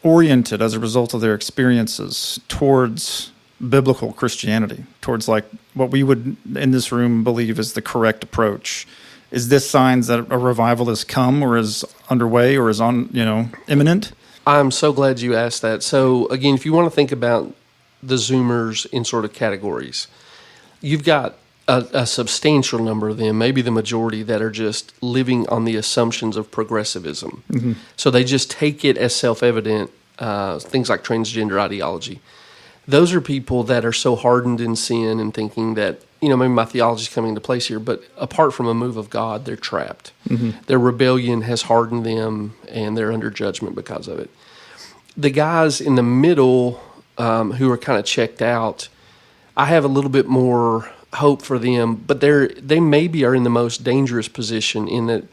oriented as a result of their experiences towards biblical Christianity, towards like what we would in this room believe is the correct approach, is this signs that a revival has come or is underway or is imminent? I'm so glad you asked that. So again, if you want to think about the Zoomers in sort of categories, you've got a substantial number of them, maybe the majority, that are just living on the assumptions of progressivism. Mm-hmm. So they just take it as self-evident, things like transgender ideology. Those are people that are so hardened in sin and thinking that, maybe my theology is coming into place here, but apart from a move of God, they're trapped. Mm-hmm. Their rebellion has hardened them, and they're under judgment because of it. The guys in the middle who are kind of checked out, I have a little bit more hope for them, but they maybe are in the most dangerous position in that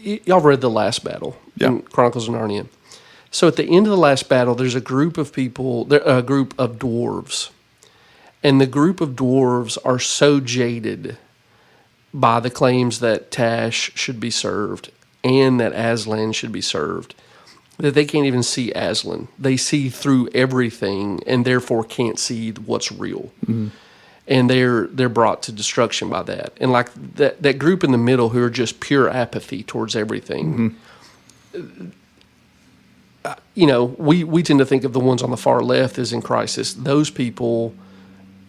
y'all read The Last Battle in Chronicles of Narnia. So at the end of the last battle, there's a group of people, a group of dwarves And the group of dwarves are so jaded by the claims that Tash should be served and that Aslan should be served that they can't even see Aslan. They see through everything and therefore can't see what's real. Mm-hmm. And they're brought to destruction by that. And like that group in the middle who are just pure apathy towards everything. Mm-hmm. We tend to think of the ones on the far left as in crisis. Those people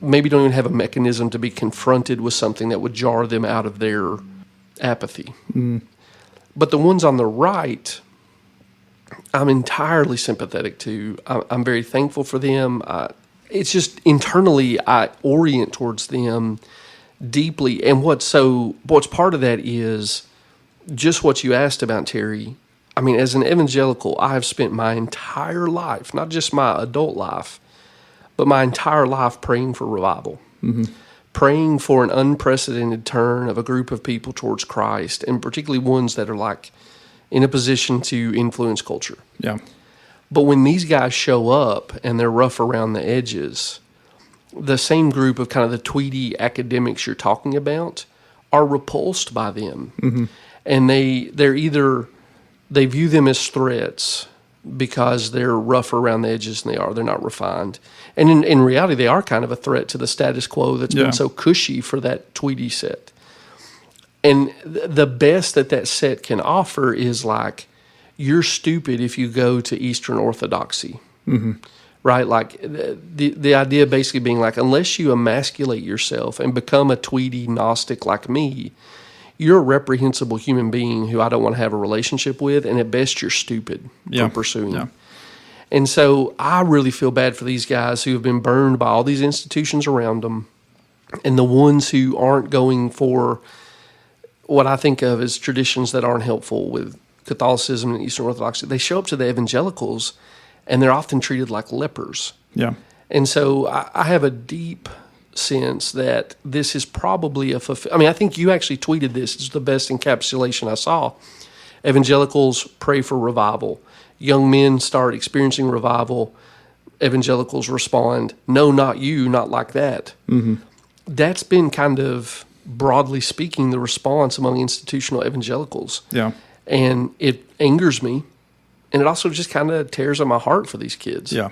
maybe don't even have a mechanism to be confronted with something that would jar them out of their apathy. Mm. But the ones on the right, I'm entirely sympathetic to. I'm very thankful for them. It's just internally I orient towards them deeply. And what's part of that is just what you asked about, Terry. I mean, as an evangelical, I have spent my entire life, not just my adult life, but my entire life praying for revival, praying for an unprecedented turn of a group of people towards Christ, and particularly ones that are like in a position to influence culture. Yeah. But when these guys show up and they're rough around the edges, the same group of kind of the tweedy academics you're talking about are repulsed by them. Mm-hmm. And they view them as threats because they're rough around the edges they're not refined. And in reality, they are kind of a threat to the status quo that's been so cushy for that tweedy set. And the best that set can offer is like, you're stupid if you go to Eastern Orthodoxy, right? Like the idea basically being like, unless you emasculate yourself and become a tweedy Gnostic like me, you're a reprehensible human being who I don't want to have a relationship with, and at best you're stupid for pursuing. Yeah. And so I really feel bad for these guys who have been burned by all these institutions around them, and the ones who aren't going for what I think of as traditions that aren't helpful with Catholicism and Eastern Orthodoxy. They show up to the evangelicals, and they're often treated like lepers. Yeah. And so I have a deep sense that this is probably I think you actually tweeted this. It's the best encapsulation I saw. Evangelicals pray for revival. Young men start experiencing revival. Evangelicals respond, no, not you, not like that. Mm-hmm. That's been kind of, broadly speaking, the response among institutional evangelicals. Yeah. And it angers me. And it also just kind of tears at my heart for these kids. Yeah.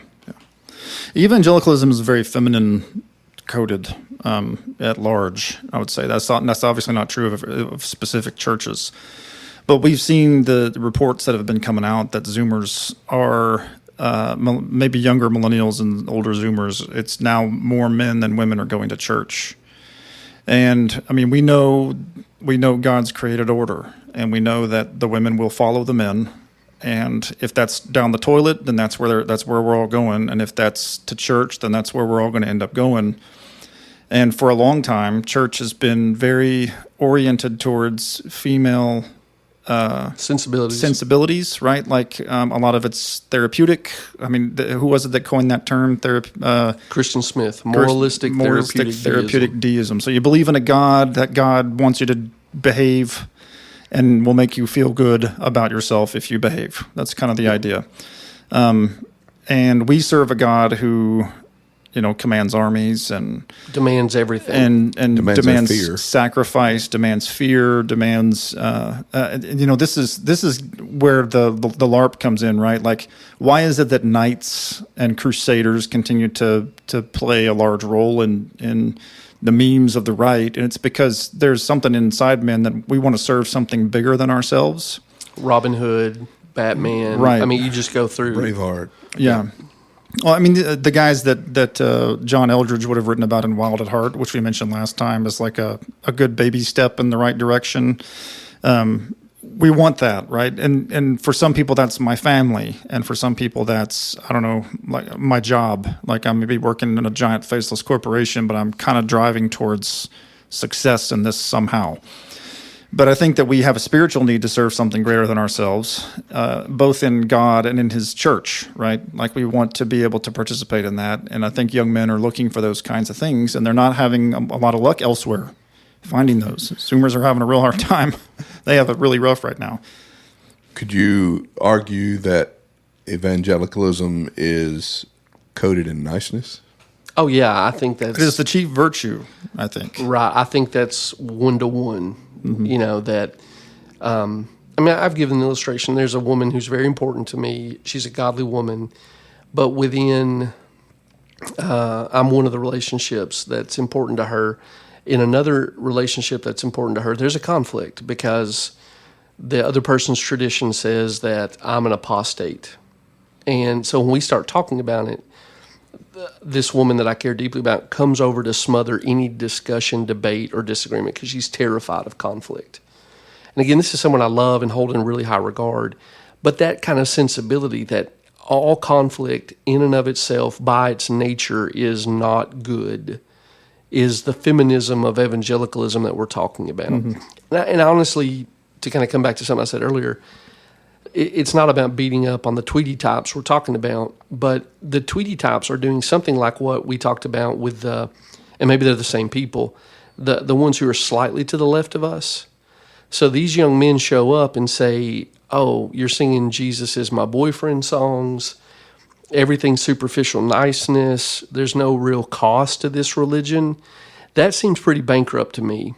Evangelicalism is very feminine coded at large, I would say. That's obviously not true of specific churches. But we've seen the reports that have been coming out that Zoomers are, maybe younger millennials and older Zoomers, it's now more men than women are going to church. And, I mean, we know God's created order, and we know that the women will follow the men. And if that's down the toilet, then that's where we're all going. And if that's to church, then that's where we're all going to end up going. And for a long time, church has been very oriented towards female sensibilities, right? Like a lot of it's therapeutic. I mean, who was it that coined that term? Christian Smith, moralistic therapeutic deism. So you believe in a God, that God wants you to behave and will make you feel good about yourself if you behave. That's kind of the idea. And we serve a God who, commands armies and demands everything, and demands sacrifice, demands fear, demands. This is where the LARP comes in, right? Like, why is it that knights and crusaders continue to play a large role in the memes of the right? And it's because there's something inside men that we want to serve something bigger than ourselves. Robin Hood, Batman, right? I mean, you just go through Braveheart. Yeah. Well, I mean, the guys that John Eldridge would have written about in Wild at Heart, which we mentioned last time, is like a good baby step in the right direction. We want that, right? And for some people, that's my family. And for some people, that's, I don't know, like my job. Like I'm maybe working in a giant faceless corporation, but I'm kind of driving towards success in this somehow. But I think that we have a spiritual need to serve something greater than ourselves, both in God and in His church, right? Like we want to be able to participate in that. And I think young men are looking for those kinds of things, and they're not having a lot of luck elsewhere finding those. Zoomers are having a real hard time. They have it really rough right now. Could you argue that evangelicalism is coded in niceness? Oh yeah, I think It is that's the chief virtue, I think. right. I think that's 1-to-1. You know that. I mean, I've given an illustration. There's a woman who's very important to me. She's a godly woman, but within, I'm one of the relationships that's important to her. In another relationship that's important to her, there's a conflict because the other person's tradition says that I'm an apostate. And so when we start talking about it, this woman that I care deeply about comes over to smother any discussion, debate, or disagreement because she's terrified of conflict. And again, this is someone I love and hold in really high regard. But that kind of sensibility that all conflict in and of itself by its nature is not good is the feminism of evangelicalism that we're talking about. And honestly, to kind of come back to something I said earlier, it's not about beating up on the Tweety types we're talking about, but the Tweety types are doing something like what we talked about with the, and maybe they're the same people, the ones who are slightly to the left of us. So these young men show up and say, oh, you're singing Jesus is my boyfriend songs, everything's superficial niceness, there's no real cost to this religion. That seems pretty bankrupt to me.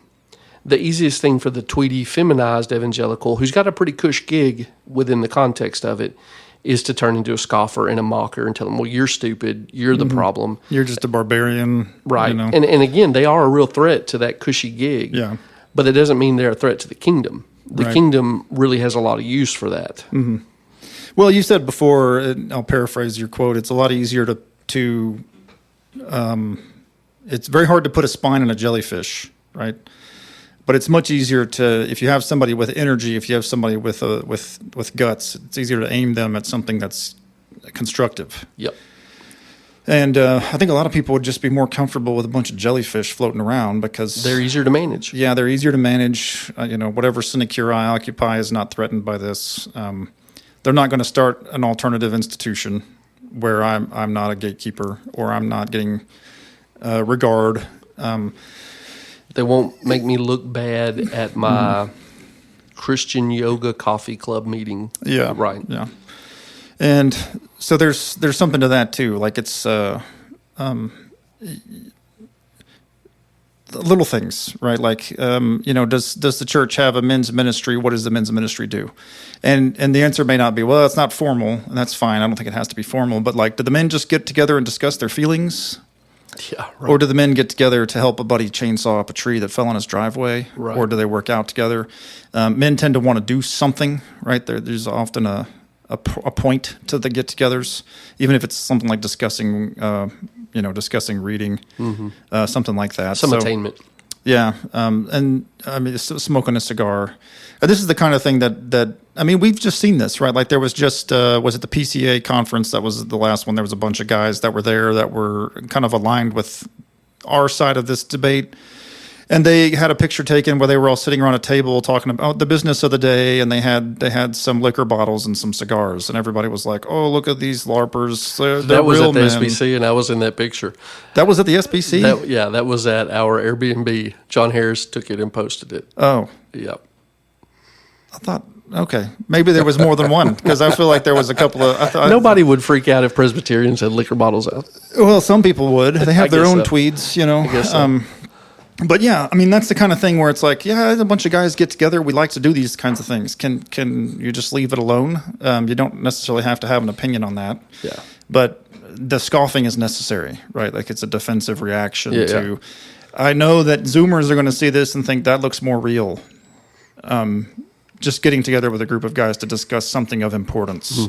The easiest thing for the Tweety feminized evangelical, who's got a pretty cush gig within the context of it, is to turn into a scoffer and a mocker and tell them, well, you're stupid, you're the problem. You're just a barbarian. Right. You know? And again, they are a real threat to that cushy gig. Yeah. But it doesn't mean they're a threat to the kingdom. The Right. kingdom really has a lot of use for that. Well, you said before, and I'll paraphrase your quote, it's a lot easier to it's very hard to put a spine on a jellyfish, right? But it's much easier to, if you have somebody with energy, if you have somebody with guts, it's easier to aim them at something that's constructive. Yep. And I think a lot of people would just be more comfortable with a bunch of jellyfish floating around because They're easier to manage. yeah, they're easier to manage. Whatever sinecure I occupy is not threatened by this. They're not going to start an alternative institution where I'm not a gatekeeper or I'm not getting regard. They won't make me look bad at my Christian yoga coffee club meeting. Yeah, Right. Yeah, and so there's something to that too. Like it's little things, right? Like does the church have a men's ministry? What does the men's ministry do? And the answer may not be, well, it's not formal, and that's fine. I don't think it has to be formal. But like, do the men just get together and discuss their feelings? Yeah, right. Or do the men get together to help a buddy chainsaw up a tree that fell on his driveway? Right. Or do they work out together? Men tend to want to do something, right? There's often a point to the get-togethers, even if it's something like discussing reading, something like that. Some attainment. Yeah, and I mean, smoking a cigar. This is the kind of thing that I mean, we've just seen this, right? Like there was just was it the PCA conference that was the last one? There was a bunch of guys that were there that were kind of aligned with our side of this debate, and they had a picture taken where they were all sitting around a table talking about the business of the day, and they had some liquor bottles and some cigars, and everybody was like, "Oh, look at these LARPers! They're That was real at the men." SBC, and I was in that picture. That was at the SBC. That was at our Airbnb. John Harris took it and posted it. Oh, Yep. I thought, okay, maybe there was more than one because I feel like there was a couple of. Nobody would freak out if Presbyterians had liquor bottles out. Well, some people would. They have their guess own so. tweeds, I guess so. But yeah, I mean that's the kind of thing where it's like, yeah, a bunch of guys get together. We like to do these kinds of things. Can you just leave it alone? You don't necessarily have to have an opinion on that. Yeah. But the scoffing is necessary, right? Like it's a defensive reaction Yeah, to. yeah. I know that Zoomers are going to see this and think that looks more real. Just getting together with a group of guys to discuss something of importance,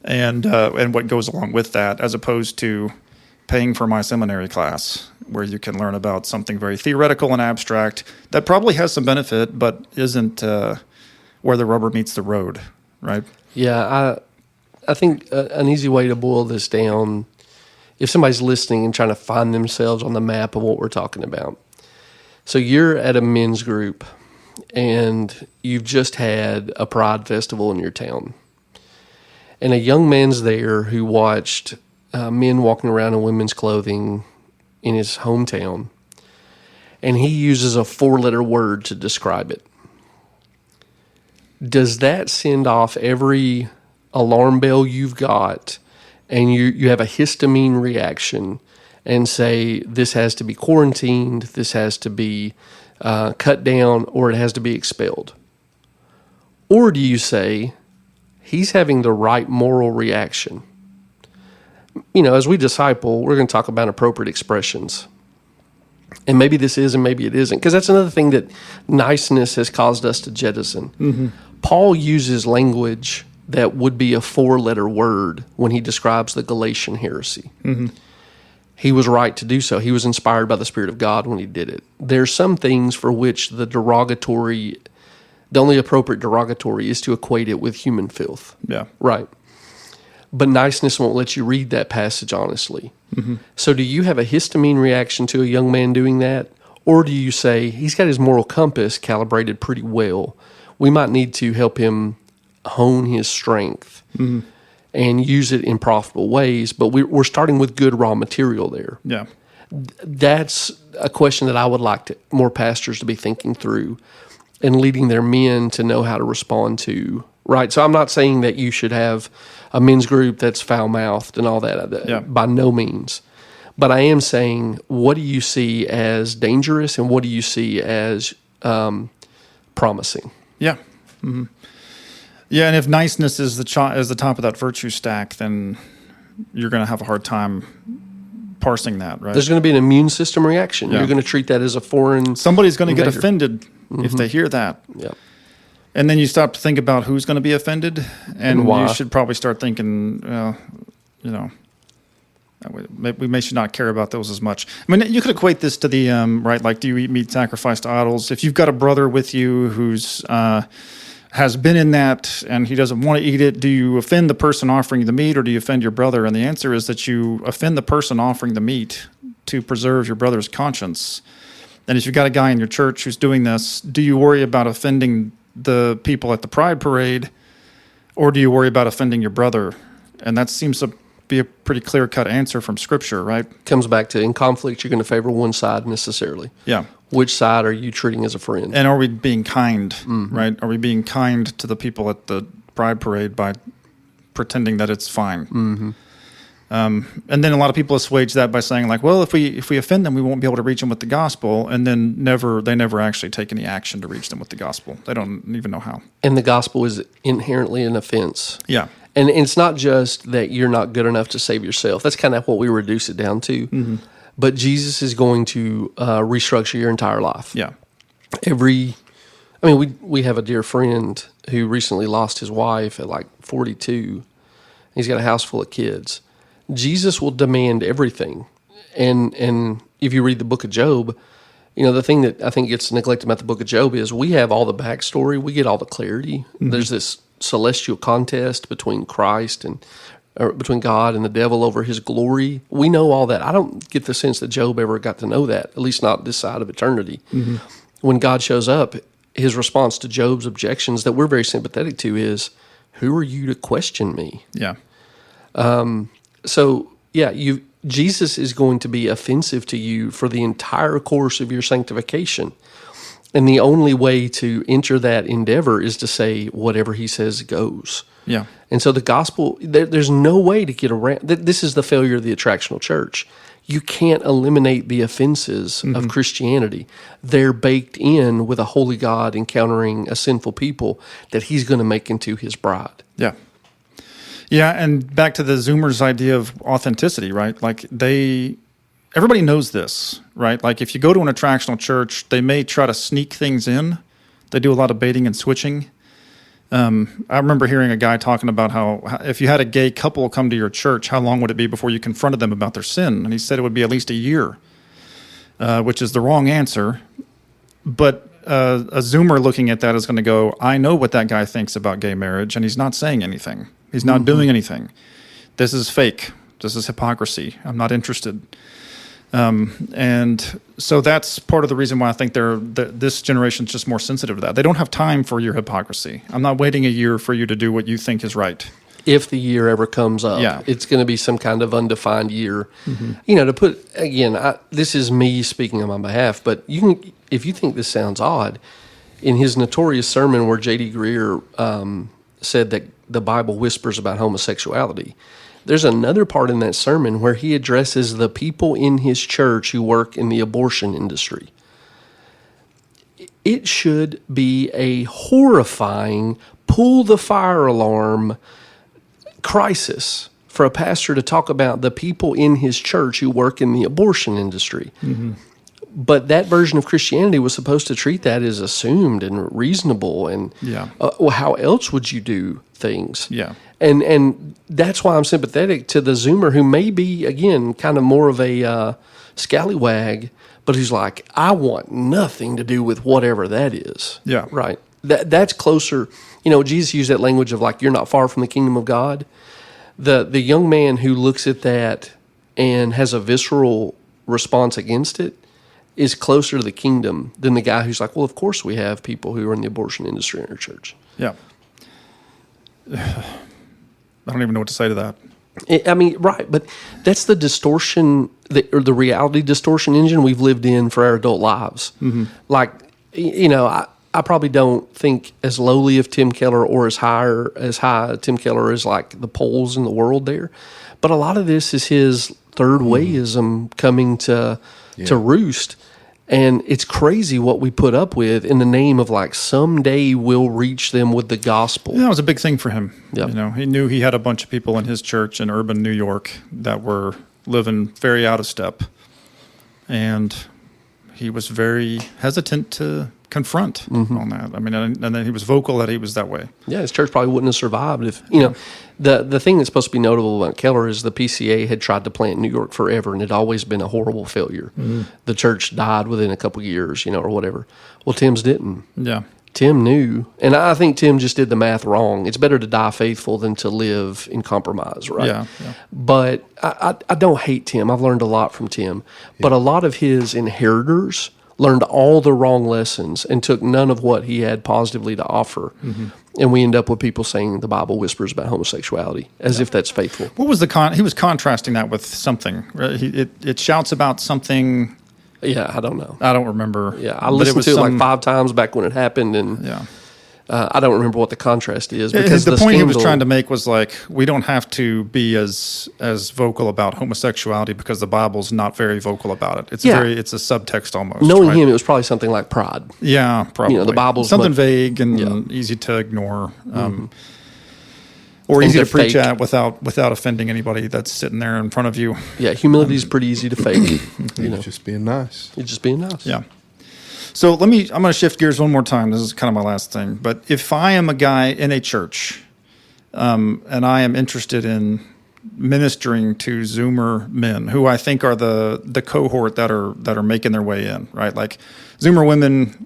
and what goes along with that, as opposed to paying for my seminary class, where you can learn about something very theoretical and abstract that probably has some benefit, but isn't where the rubber meets the road, right? Yeah, I think an easy way to boil this down, if somebody's listening and trying to find themselves on the map of what we're talking about. So you're at a men's group, and you've just had a pride festival in your town. And a young man's there who watched men walking around in women's clothing in his hometown, and he uses a 4-letter word to describe it. Does that send off every alarm bell you've got, and you have a histamine reaction and say this has to be quarantined, this has to be cut down, or it has to be expelled? Or do you say he's having the right moral reaction? As we disciple, we're going to talk about appropriate expressions. And maybe this is and maybe it isn't, because that's another thing that niceness has caused us to jettison. Mm-hmm. Paul uses language that would be a 4-letter word when he describes the Galatian heresy. Mm-hmm. He was right to do so. He was inspired by the Spirit of God when he did it. There's some things for which the only appropriate derogatory is to equate it with human filth. Yeah. Right. But niceness won't let you read that passage honestly. Mm-hmm. So do you have a histamine reaction to a young man doing that? Or do you say, he's got his moral compass calibrated pretty well. We might need to help him hone his strength and use it in profitable ways, but we're starting with good raw material there. Yeah. That's a question that I would like more pastors to be thinking through and leading their men to know how to respond to, right? So I'm not saying that you should have a men's group that's foul-mouthed and all that, by no means. But I am saying, what do you see as dangerous and what do you see as promising? Yeah. Mm-hmm. Yeah, and if niceness is the top of that virtue stack, then you're going to have a hard time parsing that, right? There's going to be an immune system reaction. Yeah. You're going to treat that as a foreign. Somebody's going to get invader. offended if they hear that. Yep. And then you stop to think about who's going to be offended, and why. you should probably start thinking, we should not care about those as much. I mean, you could equate this to the right, like, do you eat meat sacrificed to idols? If you've got a brother with you who's has been in that and he doesn't want to eat it, do you offend the person offering the meat or do you offend your brother? And the answer is that you offend the person offering the meat to preserve your brother's conscience. And if you've got a guy in your church who's doing this, do you worry about offending the people at the Pride Parade, or do you worry about offending your brother? And that seems to be a pretty clear-cut answer from Scripture, right? Comes back to, in conflict, you're going to favor one side necessarily. Yeah. Which side are you treating as a friend? And are we being kind, right? Are we being kind to the people at the Pride Parade by pretending that it's fine? Mm-hmm. And then a lot of people assuage that by saying, like, well, if we offend them, we won't be able to reach them with the gospel. And then they never actually take any action to reach them with the gospel. They don't even know how. And the gospel is inherently an offense. Yeah. And it's not just that you're not good enough to save yourself. That's kind of what we reduce it down to. Mm-hmm. But Jesus is going to restructure your entire life. Yeah. We have a dear friend who recently lost his wife at like 42. He's got a house full of kids. Jesus will demand everything. And if you read the book of Job, the thing that I think gets neglected about the book of Job is we have all the backstory. We get all the clarity. Mm-hmm. There's this celestial contest between Christ or between God and the devil over his glory. We know all that. I don't get the sense that Job ever got to know that, at least not this side of eternity. Mm-hmm. When God shows up, his response to Job's objections that we're very sympathetic to is, who are you to question me? Yeah. Jesus is going to be offensive to you for the entire course of your sanctification. And the only way to enter that endeavor is to say whatever he says goes. Yeah. And so the gospel, there's no way to get around. This is the failure of the attractional church. You can't eliminate the offenses of Christianity. They're baked in with a holy God encountering a sinful people that he's going to make into his bride. Yeah. Yeah, and back to the Zoomers' idea of authenticity, right? Like everybody knows this, right? Like if you go to an attractional church, they may try to sneak things in. They do a lot of baiting and switching. I remember hearing a guy talking about how if you had a gay couple come to your church, how long would it be before you confronted them about their sin? And he said it would be at least a year, which is the wrong answer. But a Zoomer looking at that is going to go, I know what that guy thinks about gay marriage, and he's not saying anything. He's not doing anything. This is fake. This is hypocrisy. I'm not interested. And so that's part of the reason why I think this generation's just more sensitive to that. They don't have time for your hypocrisy. I'm not waiting a year for you to do what you think is right. If the year ever comes up, it's going to be some kind of undefined year. Mm-hmm. To put, again, this is me speaking on my behalf, but if you think this sounds odd, in his notorious sermon where J.D. Greear said that the Bible whispers about homosexuality, There's another part in that sermon where he addresses the people in his church who work in the abortion industry. It should be a horrifying, pull the fire alarm crisis for a pastor to talk about the people in his church who work in the abortion industry. Mm-hmm. But that version of Christianity was supposed to treat that as assumed and reasonable. And well, how else would you do things? Yeah. And that's why I'm sympathetic to the Zoomer who may be, again, kind of more of a scallywag, but who's like, I want nothing to do with whatever that is. Yeah. Right. That's closer. You know, Jesus used that language of like, you're not far from the kingdom of God. The young man who looks at that and has a visceral response against it is closer to the kingdom than the guy who's like, well, of course we have people who are in the abortion industry in our church. Yeah. I don't even know what to say to that. I mean, right, but that's the distortion, or the reality distortion engine we've lived in for our adult lives. Mm-hmm. Like, you know, I probably don't think as lowly of Tim Keller or as high Tim Keller is like the polls in the world there. But a lot of this is his third wayism coming to roost. And it's crazy what we put up with in the name of like someday we'll reach them with the gospel. Yeah, that was a big thing for him. Yep. You know, he knew he had a bunch of people in his church in urban New York that were living very out of step. And he was very hesitant to confront on that. I mean, and then he was vocal that he was that way. Yeah, his church probably wouldn't have survived if, you know, the thing that's supposed to be notable about Keller is the PCA had tried to plant New York forever and it had always been a horrible failure. Mm-hmm. The church died within a couple of years, you know, or whatever. Well, Tim's didn't. Yeah. Tim knew, and I think Tim just did the math wrong. It's better to die faithful than to live in compromise, right? Yeah. But I don't hate Tim. I've learned a lot from Tim. But a lot of his inheritors learned all the wrong lessons and took none of what he had positively to offer. Mm-hmm. And we end up with people saying the Bible whispers about homosexuality, as if that's faithful. What was he was contrasting that with something. Right? It shouts about something. Yeah, I don't know. I don't remember. Yeah, I listened to it like 5 times back when it happened, and yeah. I don't remember what the contrast is. Because the point he was trying to make was like, we don't have to be as vocal about homosexuality because the Bible's not very vocal about it. It's it's a subtext almost. Knowing him, it was probably something like pride. Yeah, probably. You know, the Bible's something vague and easy to ignore, or easy to preach at without offending anybody that's sitting there in front of you. Yeah, humility is pretty easy to fake. You know, just being nice. You're just being nice. Yeah. So I'm going to shift gears one more time. This is kind of my last thing. But if I am a guy in a church and I am interested in ministering to Zoomer men who I think are the cohort that are making their way in, right? Like Zoomer women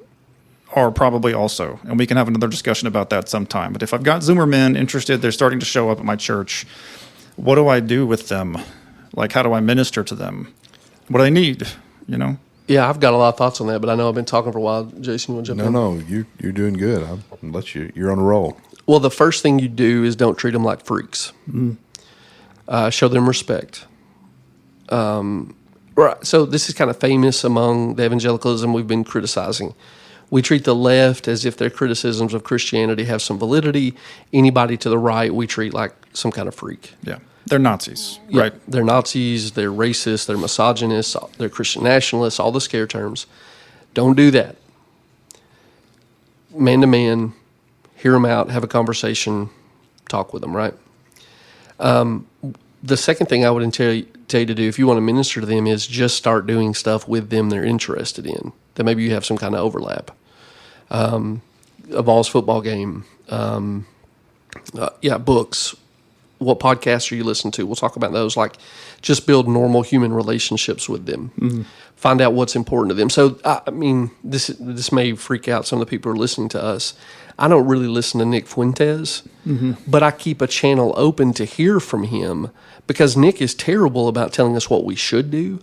are probably also, and we can have another discussion about that sometime. But if I've got Zoomer men interested, they're starting to show up at my church, what do I do with them? Like, how do I minister to them? What do they need, you know? Yeah, I've got a lot of thoughts on that, but I know I've been talking for a while. Jason, you want to jump in? No, you're doing good. I'll let you're on a roll. Well, the first thing you do is don't treat them like freaks. Mm-hmm. Show them respect. Right. So this is kind of famous among the evangelicalism we've been criticizing. We treat the left as if their criticisms of Christianity have some validity. Anybody to the right, we treat like some kind of freak. Yeah. They're Nazis, yeah, right? They're Nazis, they're racist, they're misogynists, they're Christian nationalists, all the scare terms. Don't do that. Man to man, hear them out, have a conversation, talk with them, right? The second thing I would tell you to do if you want to minister to them is just start doing stuff with them they're interested in, that maybe you have some kind of overlap. A Vols football game, books. What podcasts are you listening to? We'll talk about those. Like, just build normal human relationships with them. Mm-hmm. Find out what's important to them. So, I mean, this may freak out some of the people who are listening to us. I don't really listen to Nick Fuentes, but I keep a channel open to hear from him because Nick is terrible about telling us what we should do,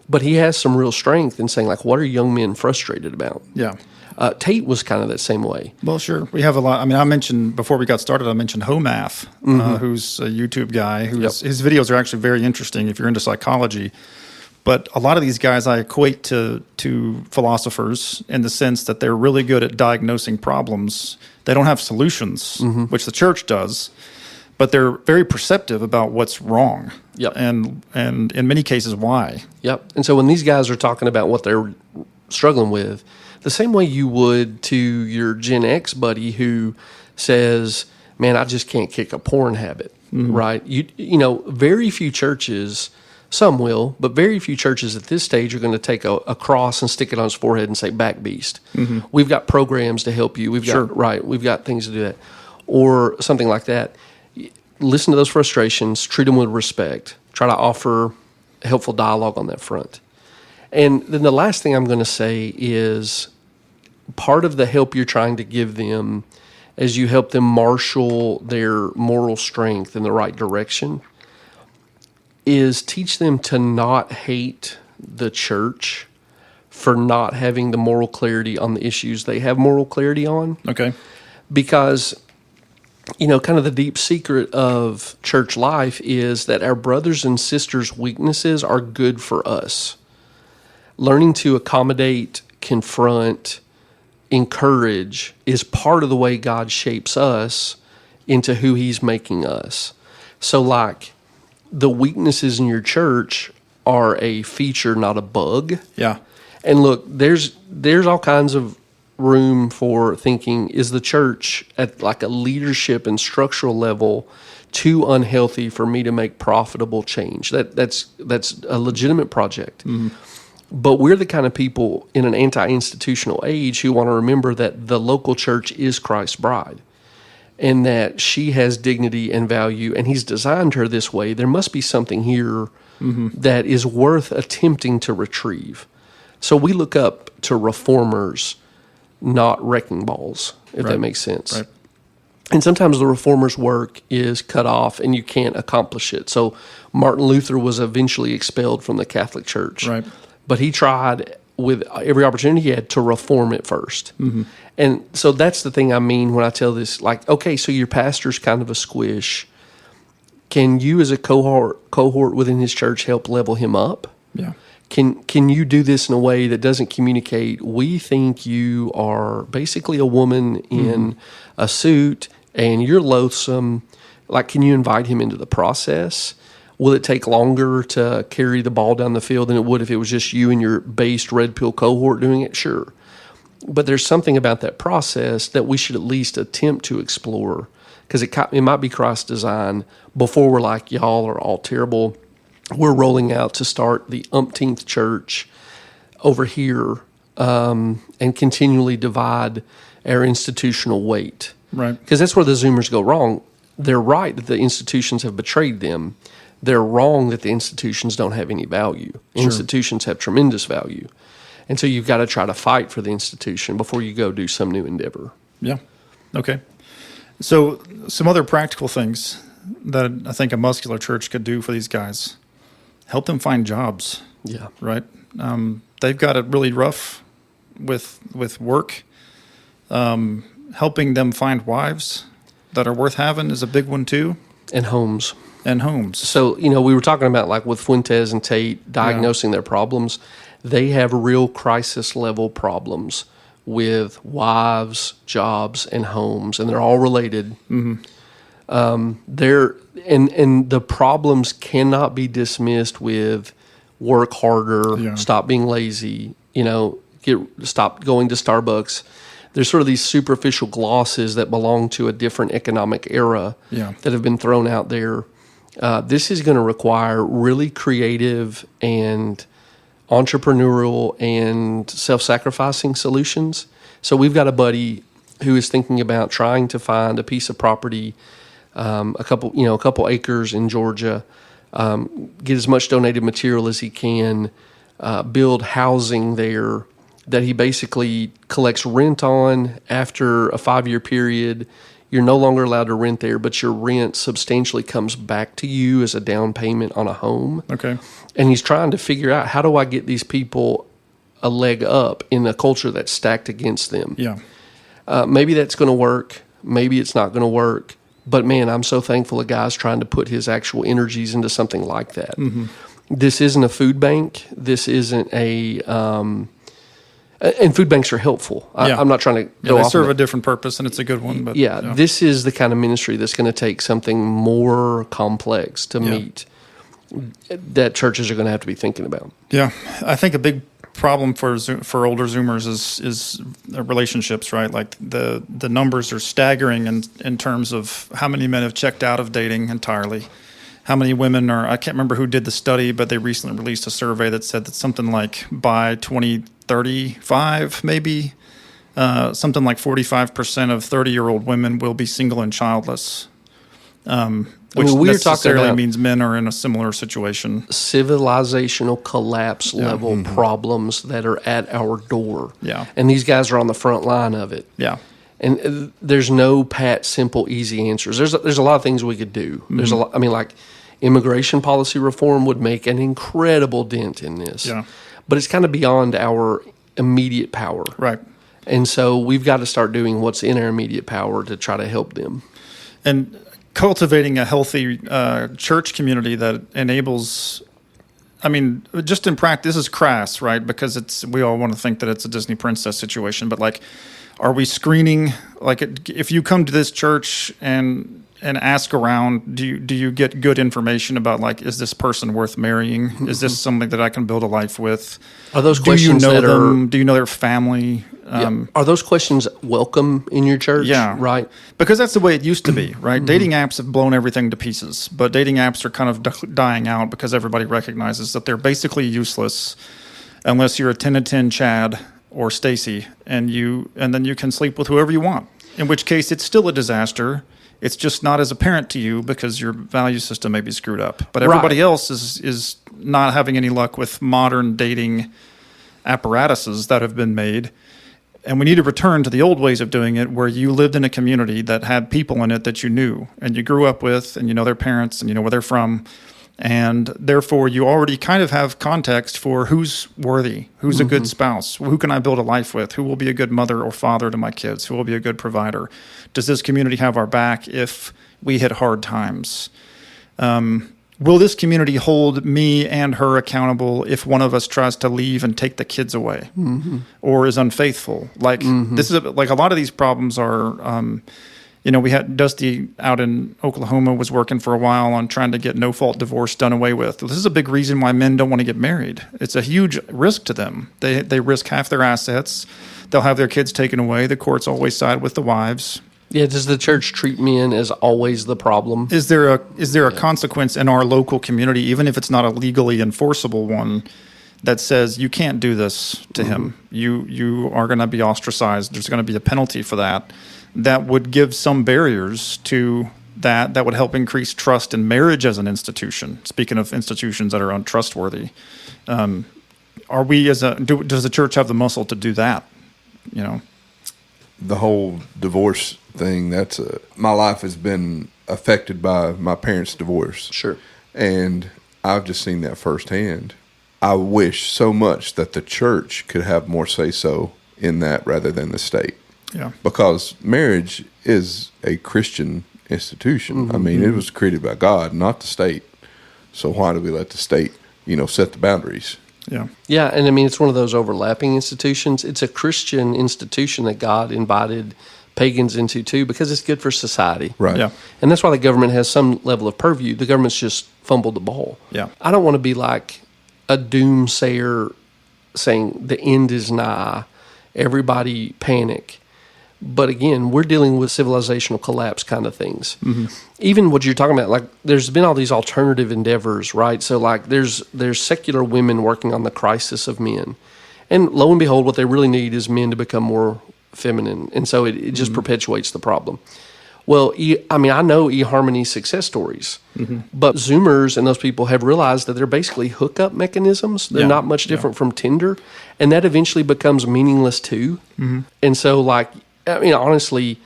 but he has some real strength in saying, like, what are young men frustrated about? Yeah. Tate was kind of that same way. Well, sure. We have a lot. I mean, I mentioned, before we got started, I mentioned Homath, who's a YouTube guy. His videos are actually very interesting if you're into psychology. But a lot of these guys I equate to philosophers in the sense that they're really good at diagnosing problems. They don't have solutions, which the church does. but they're very perceptive about what's wrong. Yep. And in many cases, why. Yep. And so when these guys are talking about what they're struggling with, the same way you would to your Gen X buddy who says, man, I just can't kick a porn habit, right? You know, very few churches, some will, but very few churches at this stage are going to take a cross and stick it on his forehead and say, back beast. We've got programs to help you. We've got things to do that. Or something like that. Listen to those frustrations, treat them with respect, try to offer helpful dialogue on that front. And then the last thing I'm going to say is part of the help you're trying to give them as you help them marshal their moral strength in the right direction is teach them to not hate the church for not having the moral clarity on the issues they have moral clarity on. Okay. Because, you know, kind of the deep secret of church life is that our brothers and sisters' weaknesses are good for us. Learning to accommodate, confront, encourage is part of the way God shapes us into who He's making us. So, like, the weaknesses in your church are a feature, not a bug. Yeah. And look, there's all kinds of room for thinking, is the church at like a leadership and structural level too unhealthy for me to make profitable change? That's a legitimate project. But we're the kind of people in an anti-institutional age who want to remember that the local church is Christ's bride and that she has dignity and value, and He's designed her this way. There must be something here that is worth attempting to retrieve. So we look up to reformers, not wrecking balls, if that makes sense. Right. And sometimes the reformer's work is cut off and you can't accomplish it. So Martin Luther was eventually expelled from the Catholic Church. Right. But he tried with every opportunity he had to reform it first. And so that's the thing I mean when I tell this, like, okay, so your pastor's kind of a squish. Can you as a cohort within his church help level him up? Yeah. Can you do this in a way that doesn't communicate, we think you are basically a woman in a suit and you're loathsome? Like, can you invite him into the process? Will it take longer to carry the ball down the field than it would if it was just you and your based red pill cohort doing it? Sure. But there's something about that process that we should at least attempt to explore, because it might be Christ's design before we're like, y'all are all terrible. We're rolling out to start the umpteenth church over here and continually divide our institutional weight. Right. Because that's where the Zoomers go wrong. They're right that the institutions have betrayed them. They're wrong that the institutions don't have any value. Sure. Institutions have tremendous value. And so you've got to try to fight for the institution before you go do some new endeavor. Yeah. Okay. So some other practical things that I think a muscular church could do for these guys. Help them find jobs. Yeah. Right. They've got it really rough with work. Helping them find wives that are worth having is a big one too. And homes. And homes. So, you know, we were talking about like with Fuentes and Tate diagnosing their problems. They have real crisis level problems with wives, jobs, and homes, and they're all related. They're and the problems cannot be dismissed with work harder, stop being lazy, you know, stop going to Starbucks. There's sort of these superficial glosses that belong to a different economic era that have been thrown out there. This is going to require really creative and entrepreneurial and self-sacrificing solutions. So we've got a buddy who is thinking about trying to find a piece of property, a couple acres in Georgia, get as much donated material as he can, build housing there that he basically collects rent on. After a 5-year period, you're no longer allowed to rent there, but your rent substantially comes back to you as a down payment on a home. Okay. And he's trying to figure out, how do I get these people a leg up in a culture that's stacked against them? Yeah. Maybe that's going to work. Maybe it's not going to work. But man, I'm so thankful a guy's trying to put his actual energies into something like that. This isn't a food bank. This isn't a And food banks are helpful. I'm not trying to go they off serve on a different purpose, and it's a good one. But this is the kind of ministry that's going to take something more complex to meet that churches are going to have to be thinking about. Yeah, I think a big problem for older Zoomers is relationships, right? Like the numbers are staggering in terms of how many men have checked out of dating entirely. How many women are, I can't remember who did the study, but they recently released a survey that said that something like by 2035, maybe, something like 45% of 30-year-old women will be single and childless. Which necessarily means men are in a similar situation. Civilizational collapse level problems that are at our door. Yeah. And these guys are on the front line of it. Yeah. And there's no pat, simple, easy answers. There's a lot of things we could do. There's a lot, I mean, like immigration policy reform would make an incredible dent in this. Yeah. But it's kind of beyond our immediate power. Right. And so we've got to start doing what's in our immediate power to try to help them. And cultivating a healthy church community that enables, I mean, just in practice, this is crass, right? Because we all want to think that it's a Disney princess situation, but like, are we screening, like if you come to this church and ask around, do you get good information about, like, is this person worth marrying? Mm-hmm. Is this something that I can build a life with? Are those questions do you know them? Do you know their family? Are those questions welcome in your church? Yeah. Right. Because that's the way it used to be, right? Mm-hmm. Dating apps have blown everything to pieces, but dating apps are kind of dying out because everybody recognizes that they're basically useless unless you're a 10 to 10 Chad or Stacy, and then you can sleep with whoever you want, in which case it's still a disaster. It's just not as apparent to you because your value system may be screwed up. But everybody else is not having any luck with modern dating apparatuses that have been made. And we need to return to the old ways of doing it, where you lived in a community that had people in it that you knew and you grew up with, and you know their parents and you know where they're from. And therefore, you already kind of have context for who's worthy, who's a good spouse, who can I build a life with, who will be a good mother or father to my kids, who will be a good provider. Does this community have our back if we hit hard times? Will this community hold me and her accountable if one of us tries to leave and take the kids away or is unfaithful? Like this is like a lot of these problems are. We had Dusty out in Oklahoma was working for a while on trying to get no-fault divorce done away with. This is a big reason why men don't want to get married. It's a huge risk to them. They risk half their assets. They'll have their kids taken away. The courts always side with the wives. Yeah, does the church treat men as always the problem? Is there a consequence in our local community, even if it's not a legally enforceable one, that says you can't do this to him? You are going to be ostracized. There's going to be a penalty for that. That would give some barriers to that would help increase trust in marriage as an institution. Speaking of institutions that are untrustworthy, does the church have the muscle to do that? The whole divorce thing, my life has been affected by my parents' divorce. Sure. And I've just seen that firsthand. I wish so much that the church could have more say-so in that rather than the state. Yeah. Because marriage is a Christian institution. I mean, it was created by God, not the state. So why do we let the state, set the boundaries? Yeah. Yeah, and I mean, it's one of those overlapping institutions. It's a Christian institution that God invited pagans into too, because it's good for society. Right. Yeah. And that's why the government has some level of purview. The government's just fumbled the ball. Yeah. I don't want to be like a doomsayer saying the end is nigh, everybody panic. But again, we're dealing with civilizational collapse kind of things. Even what you're talking about, like there's been all these alternative endeavors, right? So like there's secular women working on the crisis of men. And lo and behold, what they really need is men to become more feminine. And so it just perpetuates the problem. Well, I know eHarmony success stories, but Zoomers and those people have realized that they're basically hookup mechanisms. They're not much different from Tinder. And that eventually becomes meaningless too. And so like, honestly,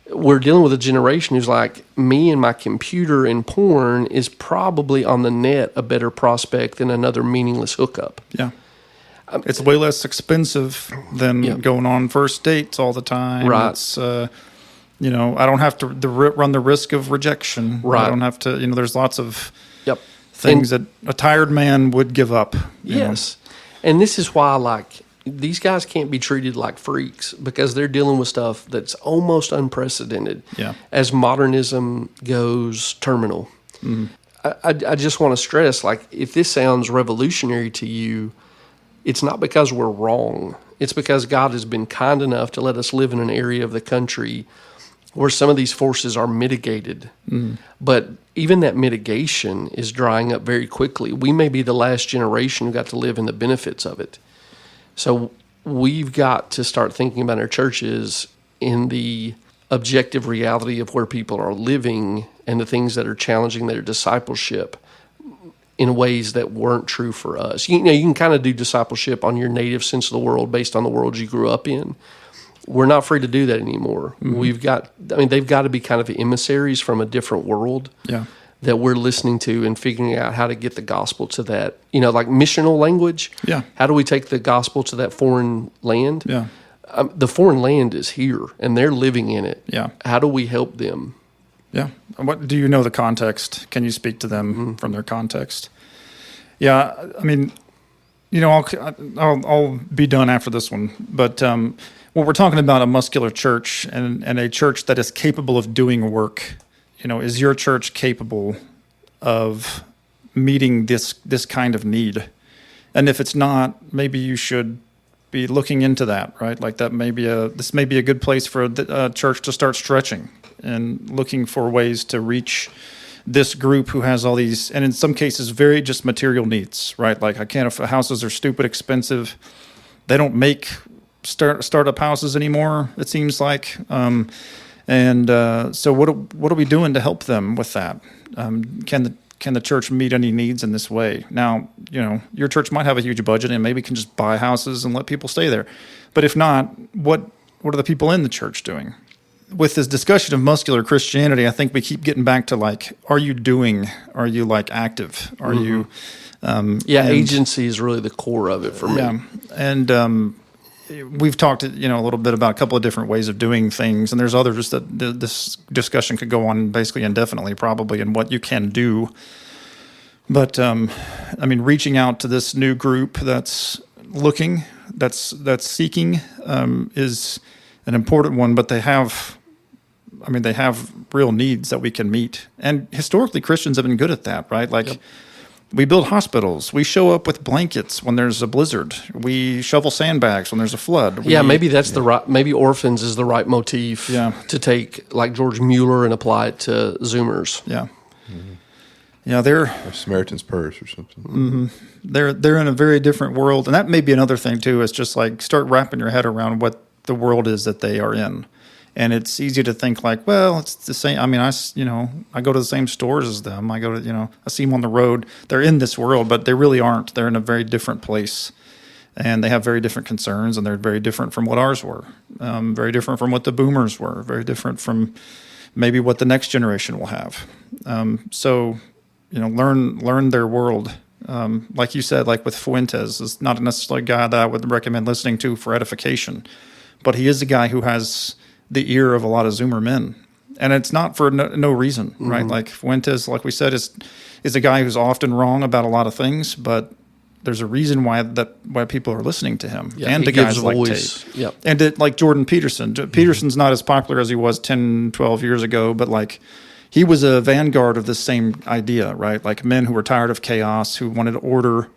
we're dealing with a generation who's like, me and my computer and porn is probably on the net a better prospect than another meaningless hookup. Yeah. It's way less expensive than going on first dates all the time. Right. It's, I don't have to run the risk of rejection. Right. I don't have to, there's lots of things that a tired man would give up. Yes. And this is why, like, these guys can't be treated like freaks because they're dealing with stuff that's almost unprecedented. Yeah. As modernism goes terminal. Mm-hmm. I just want to stress, like, if this sounds revolutionary to you, it's not because we're wrong. It's because God has been kind enough to let us live in an area of the country where some of these forces are mitigated. Mm. But even that mitigation is drying up very quickly. We may be the last generation who got to live in the benefits of it. So we've got to start thinking about our churches in the objective reality of where people are living and the things that are challenging their discipleship in ways that weren't true for us. You know, you can kind of do discipleship on your native sense of the world based on the world you grew up in. We're not free to do that anymore. Mm-hmm. They've got to be kind of emissaries from a different world that we're listening to and figuring out how to get the gospel to that, like missional language. Yeah. How do we take the gospel to that foreign land? Yeah. The foreign land is here and they're living in it. Yeah. How do we help them? Yeah. What do you know the context? Can you speak to them from their context? Yeah. I mean, I'll be done after this one, but what we're talking about, a muscular church and a church that is capable of doing work. Is your church capable of meeting this kind of need? And if it's not, maybe you should be looking into that, right? Like this may be a good place for a church to start stretching and looking for ways to reach this group who has all these, and in some cases, very just material needs, right? Like houses are stupid expensive. They don't make startup houses anymore, it seems like. So what are we doing to help them with that? Can the church meet any needs in this way? Now, your church might have a huge budget and maybe can just buy houses and let people stay there. But if not, what are the people in the church doing? With this discussion of muscular Christianity, I think we keep getting back to are you active? Are you? Agency is really the core of it for me. Yeah, and we've talked, a little bit about a couple of different ways of doing things, and there's others that this discussion could go on basically indefinitely, probably, and what you can do. But reaching out to this new group that's looking, that's seeking, is an important one. But they have real needs that we can meet, and historically Christians have been good at that, right? Yep. We build hospitals. We show up with blankets when there's a blizzard. We shovel sandbags when there's a flood. Maybe that's maybe orphans is the right motif to take, like George Mueller, and apply it to Zoomers. Yeah. Mm-hmm. Yeah, they're Samaritan's Purse or something. Mm-hmm. They're in a very different world, and that may be another thing too. Is just start wrapping your head around what the world is that they are in. And it's easy to think it's the same. I go to the same stores as them. I go to, I see them on the road. They're in this world, but they really aren't. They're in a very different place, and they have very different concerns, and they're very different from what ours were. Very different from what the boomers were. Very different from maybe what the next generation will have. Learn their world. Like you said, like with Fuentes, is not necessarily a guy that I would recommend listening to for edification, but he is a guy who has the ear of a lot of Zoomer men, and it's not for no reason, right? Mm-hmm. Like Fuentes, like we said, is a guy who's often wrong about a lot of things, but there's a reason why people are listening to him, and to guys like Tate. Yep. And like Jordan Peterson. Peterson's not as popular as he was 10, 12 years ago, but he was a vanguard of this same idea, right? Like men who were tired of chaos, who wanted order.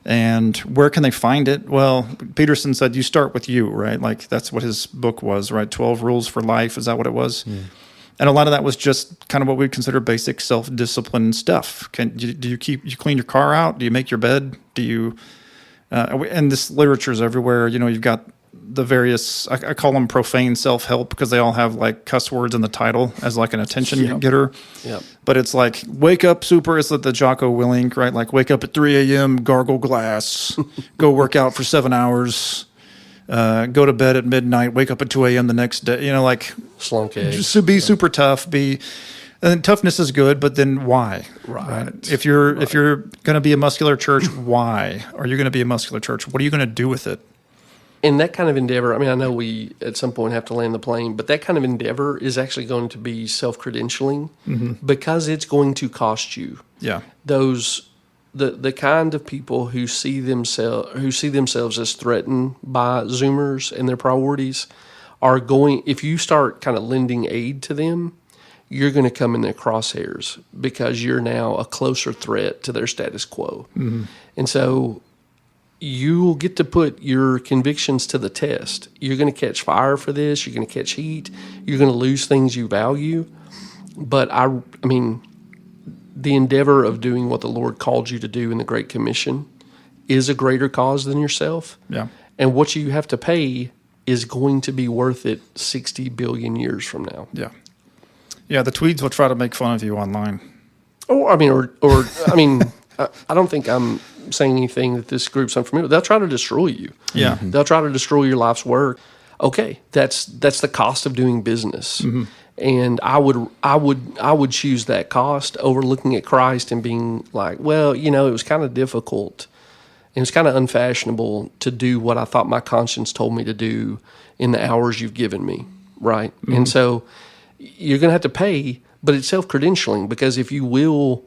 And where can they find it? Well, Peterson said, you start with you, right? Like that's what his book was, right? 12 Rules for Life. Is that what it was? Mm. And a lot of that was just kind of what we'd consider basic self-discipline stuff. Do you clean your car out? Do you make your bed? Do you, and this literature is everywhere. You've got the various, I call them profane self-help because they all have cuss words in the title as an attention getter. Yep. But it's wake up super, it's the Jocko Willink, right? Wake up at 3 a.m., gargle glass, go work out for 7 hours, go to bed at midnight, wake up at 2 a.m. the next day, slunk eggs. Just to be super tough, and toughness is good, but then why? Right. If you're going to be a muscular church, why are you going to be a muscular church? What are you going to do with it? And that kind of endeavor, I know we at some point have to land the plane, but that kind of endeavor is actually going to be self-credentialing because it's going to cost you. Yeah. Those the kind of people who see themselves as threatened by Zoomers and their priorities are going. If you start kind of lending aid to them, you're going to come in their crosshairs because you're now a closer threat to their status quo. Mm-hmm. And so you'll get to put your convictions to the test. You're going to catch fire for this. You're going to catch heat. You're going to lose things you value. But I mean, the endeavor of doing what the Lord called you to do in the Great Commission is a greater cause than yourself. Yeah. And what you have to pay is going to be worth it 60 billion years from now. Yeah. Yeah, the Tweeds will try to make fun of you online. I don't think I'm saying anything that this group's unfamiliar with. They'll try to destroy you. Yeah. Mm-hmm. They'll try to destroy your life's work. Okay, that's the cost of doing business. Mm-hmm. And I would choose that cost over looking at Christ and being like, well, it was kind of difficult. It was kind of unfashionable to do what I thought my conscience told me to do in the hours you've given me, right? Mm-hmm. And so you're going to have to pay, but it's self-credentialing, because if you will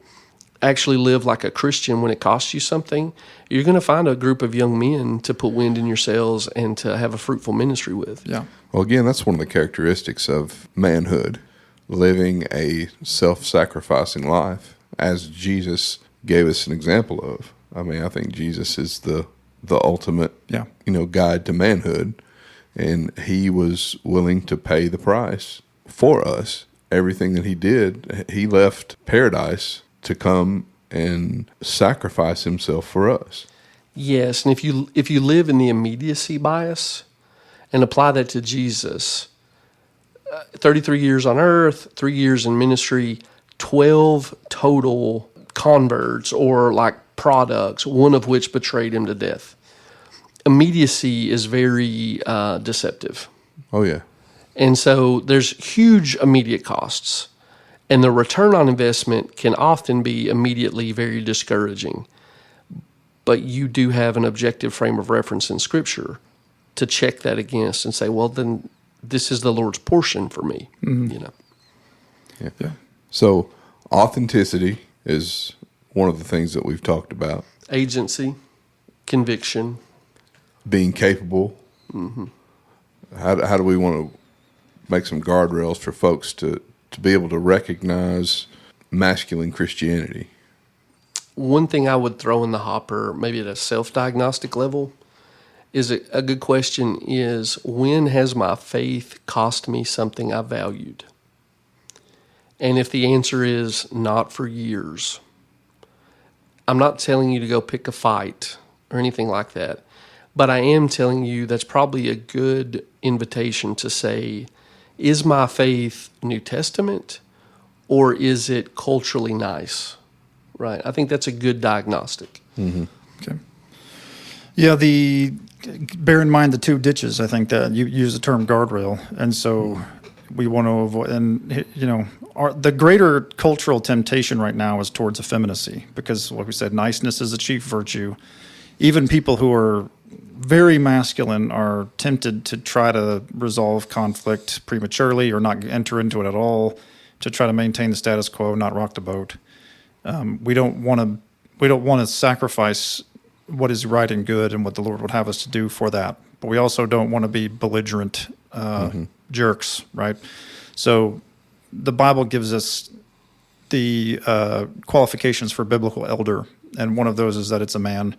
actually live like a Christian when it costs you something, you're going to find a group of young men to put wind in your sails and to have a fruitful ministry with. Yeah. Well, again, that's one of the characteristics of manhood, living a self-sacrificing life, as Jesus gave us an example of. I mean, I think Jesus is the ultimate, guide to manhood, and he was willing to pay the price for us. Everything that he did, he left paradise to come and sacrifice himself for us. Yes, and if you live in the immediacy bias and apply that to Jesus, 33 years on earth, 3 years in ministry, 12 total converts or like products, one of which betrayed him to death. Immediacy is very deceptive. Oh, yeah. And so there's huge immediate costs, and the return on investment can often be immediately very discouraging. But you do have an objective frame of reference in Scripture to check that against and say, well, then this is the Lord's portion for me. Mm-hmm. Yeah. So authenticity is one of the things that we've talked about. Agency, conviction. Being capable. Mm-hmm. How do we want to make some guardrails for folks to be able to recognize masculine Christianity? One thing I would throw in the hopper, maybe at a self-diagnostic level, is a good question is, when has my faith cost me something I valued? And if the answer is not for years, I'm not telling you to go pick a fight or anything like that, but I am telling you that's probably a good invitation to say, is my faith New Testament or is it culturally nice? Right. I think that's a good diagnostic. Mm-hmm. Okay. Yeah, bear in mind the two ditches. I think that you use the term guardrail, and so we want to avoid. And the greater cultural temptation right now is towards effeminacy, because, like we said, niceness is the chief virtue. Even people who are very masculine are tempted to try to resolve conflict prematurely or not enter into it at all, to try to maintain the status quo, not rock the boat. We don't want to sacrifice what is right and good and what the Lord would have us to do for that. But we also don't want to be belligerent jerks, right? So the Bible gives us the qualifications for biblical elder, and one of those is that it's a man.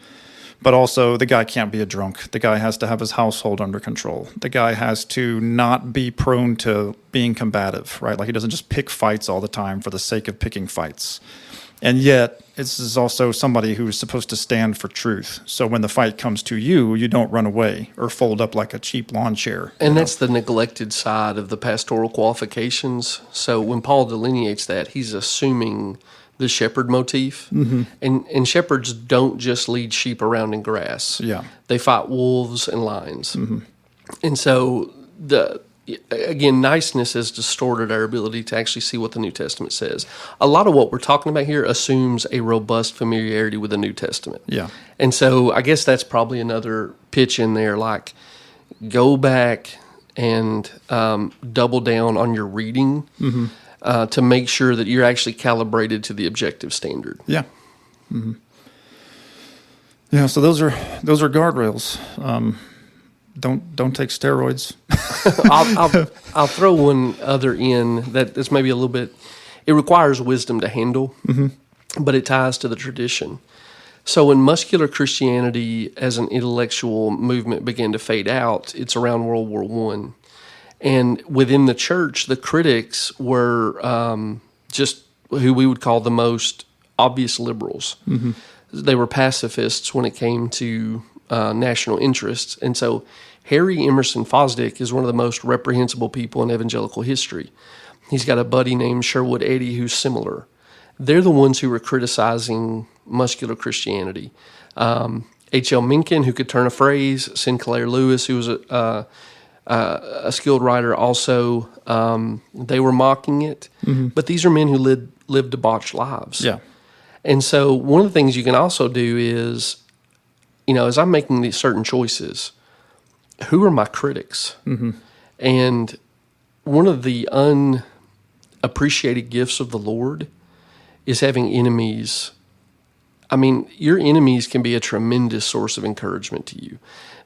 But also, the guy can't be a drunk. The guy has to have his household under control. The guy has to not be prone to being combative, right? Like, he doesn't just pick fights all the time for the sake of picking fights. And yet, this is also somebody who is supposed to stand for truth. So when the fight comes to you, you don't run away or fold up like a cheap lawn chair. And that's the neglected side of the pastoral qualifications. So when Paul delineates that, he's assuming the shepherd motif. Mm-hmm. And shepherds don't just lead sheep around in grass. Yeah. They fight wolves and lions. Mm-hmm. And so, again, niceness has distorted our ability to actually see what the New Testament says. A lot of what we're talking about here assumes a robust familiarity with the New Testament. Yeah. And so I guess that's probably another pitch in there, like go back and double down on your reading. Mm-hmm. To make sure that you're actually calibrated to the objective standard. Yeah. Mm-hmm. Yeah, so those are guardrails. Don't take steroids. I'll throw one other in that's maybe a little bit. It requires wisdom to handle, but it ties to the tradition. So when muscular Christianity as an intellectual movement began to fade out, it's around World War I. And within the church, the critics were just who we would call the most obvious liberals. They were pacifists when it came to national interests. And so Harry Emerson Fosdick is one of the most reprehensible people in evangelical history. He's got a buddy named Sherwood Eddy who's similar. They're the ones who were criticizing muscular Christianity. H.L. Mencken, who could turn a phrase, Sinclair Lewis, who was a skilled writer also, they were mocking it. But these are men who lived debauched lives. Yeah. And so one of the things you can also do is, as I'm making these certain choices, who are my critics? And one of the unappreciated gifts of the Lord is having enemies. I mean, your enemies can be a tremendous source of encouragement to you.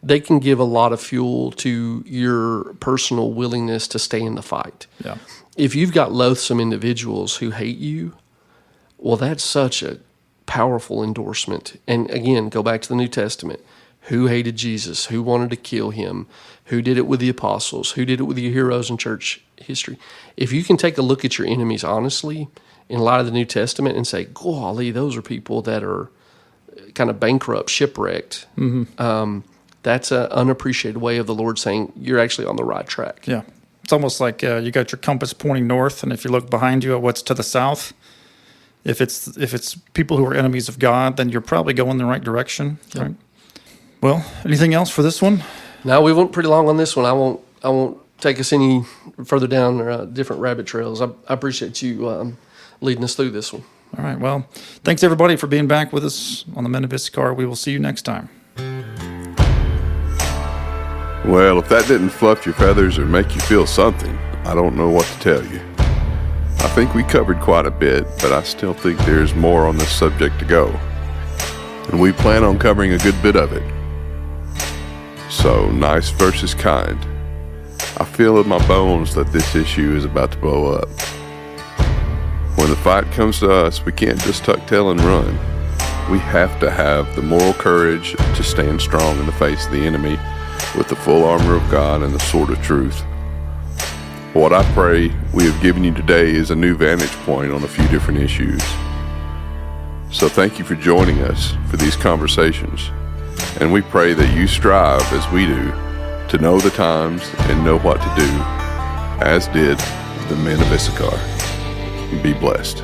They can give a lot of fuel to your personal willingness to stay in the fight. Yeah. If you've got loathsome individuals who hate you, well, that's such a powerful endorsement. And again, go back to the New Testament. Who hated Jesus? Who wanted to kill him? Who did it with the apostles? Who did it with your heroes in church history? If you can take a look at your enemies honestly in light of the New Testament and say, golly, those are people that are kind of bankrupt, shipwrecked, that's an unappreciated way of the Lord saying you're actually on the right track. Yeah. It's almost like you got your compass pointing north, and if you look behind you at what's to the south, if it's people who are enemies of God, then you're probably going the right direction. Yep. Right? Well, anything else for this one? No, we went pretty long on this one. I won't take us any further down different rabbit trails. I appreciate you leading us through this one. All right. Well, thanks everybody for being back with us on the Men of Issachar. We will see you next time. Well, if that didn't fluff your feathers or make you feel something, I don't know what to tell you. I think we covered quite a bit, but I still think there's more on this subject to go. And we plan on covering a good bit of it. So, nice versus kind. I feel in my bones that this issue is about to blow up. When the fight comes to us, we can't just tuck tail and run. We have to have the moral courage to stand strong in the face of the enemy with the full armor of God and the sword of truth. What I pray we have given you today is a new vantage point on a few different issues. So thank you for joining us for these conversations, and we pray that you strive, as we do, to know the times and know what to do, as did the men of Issachar. Be blessed.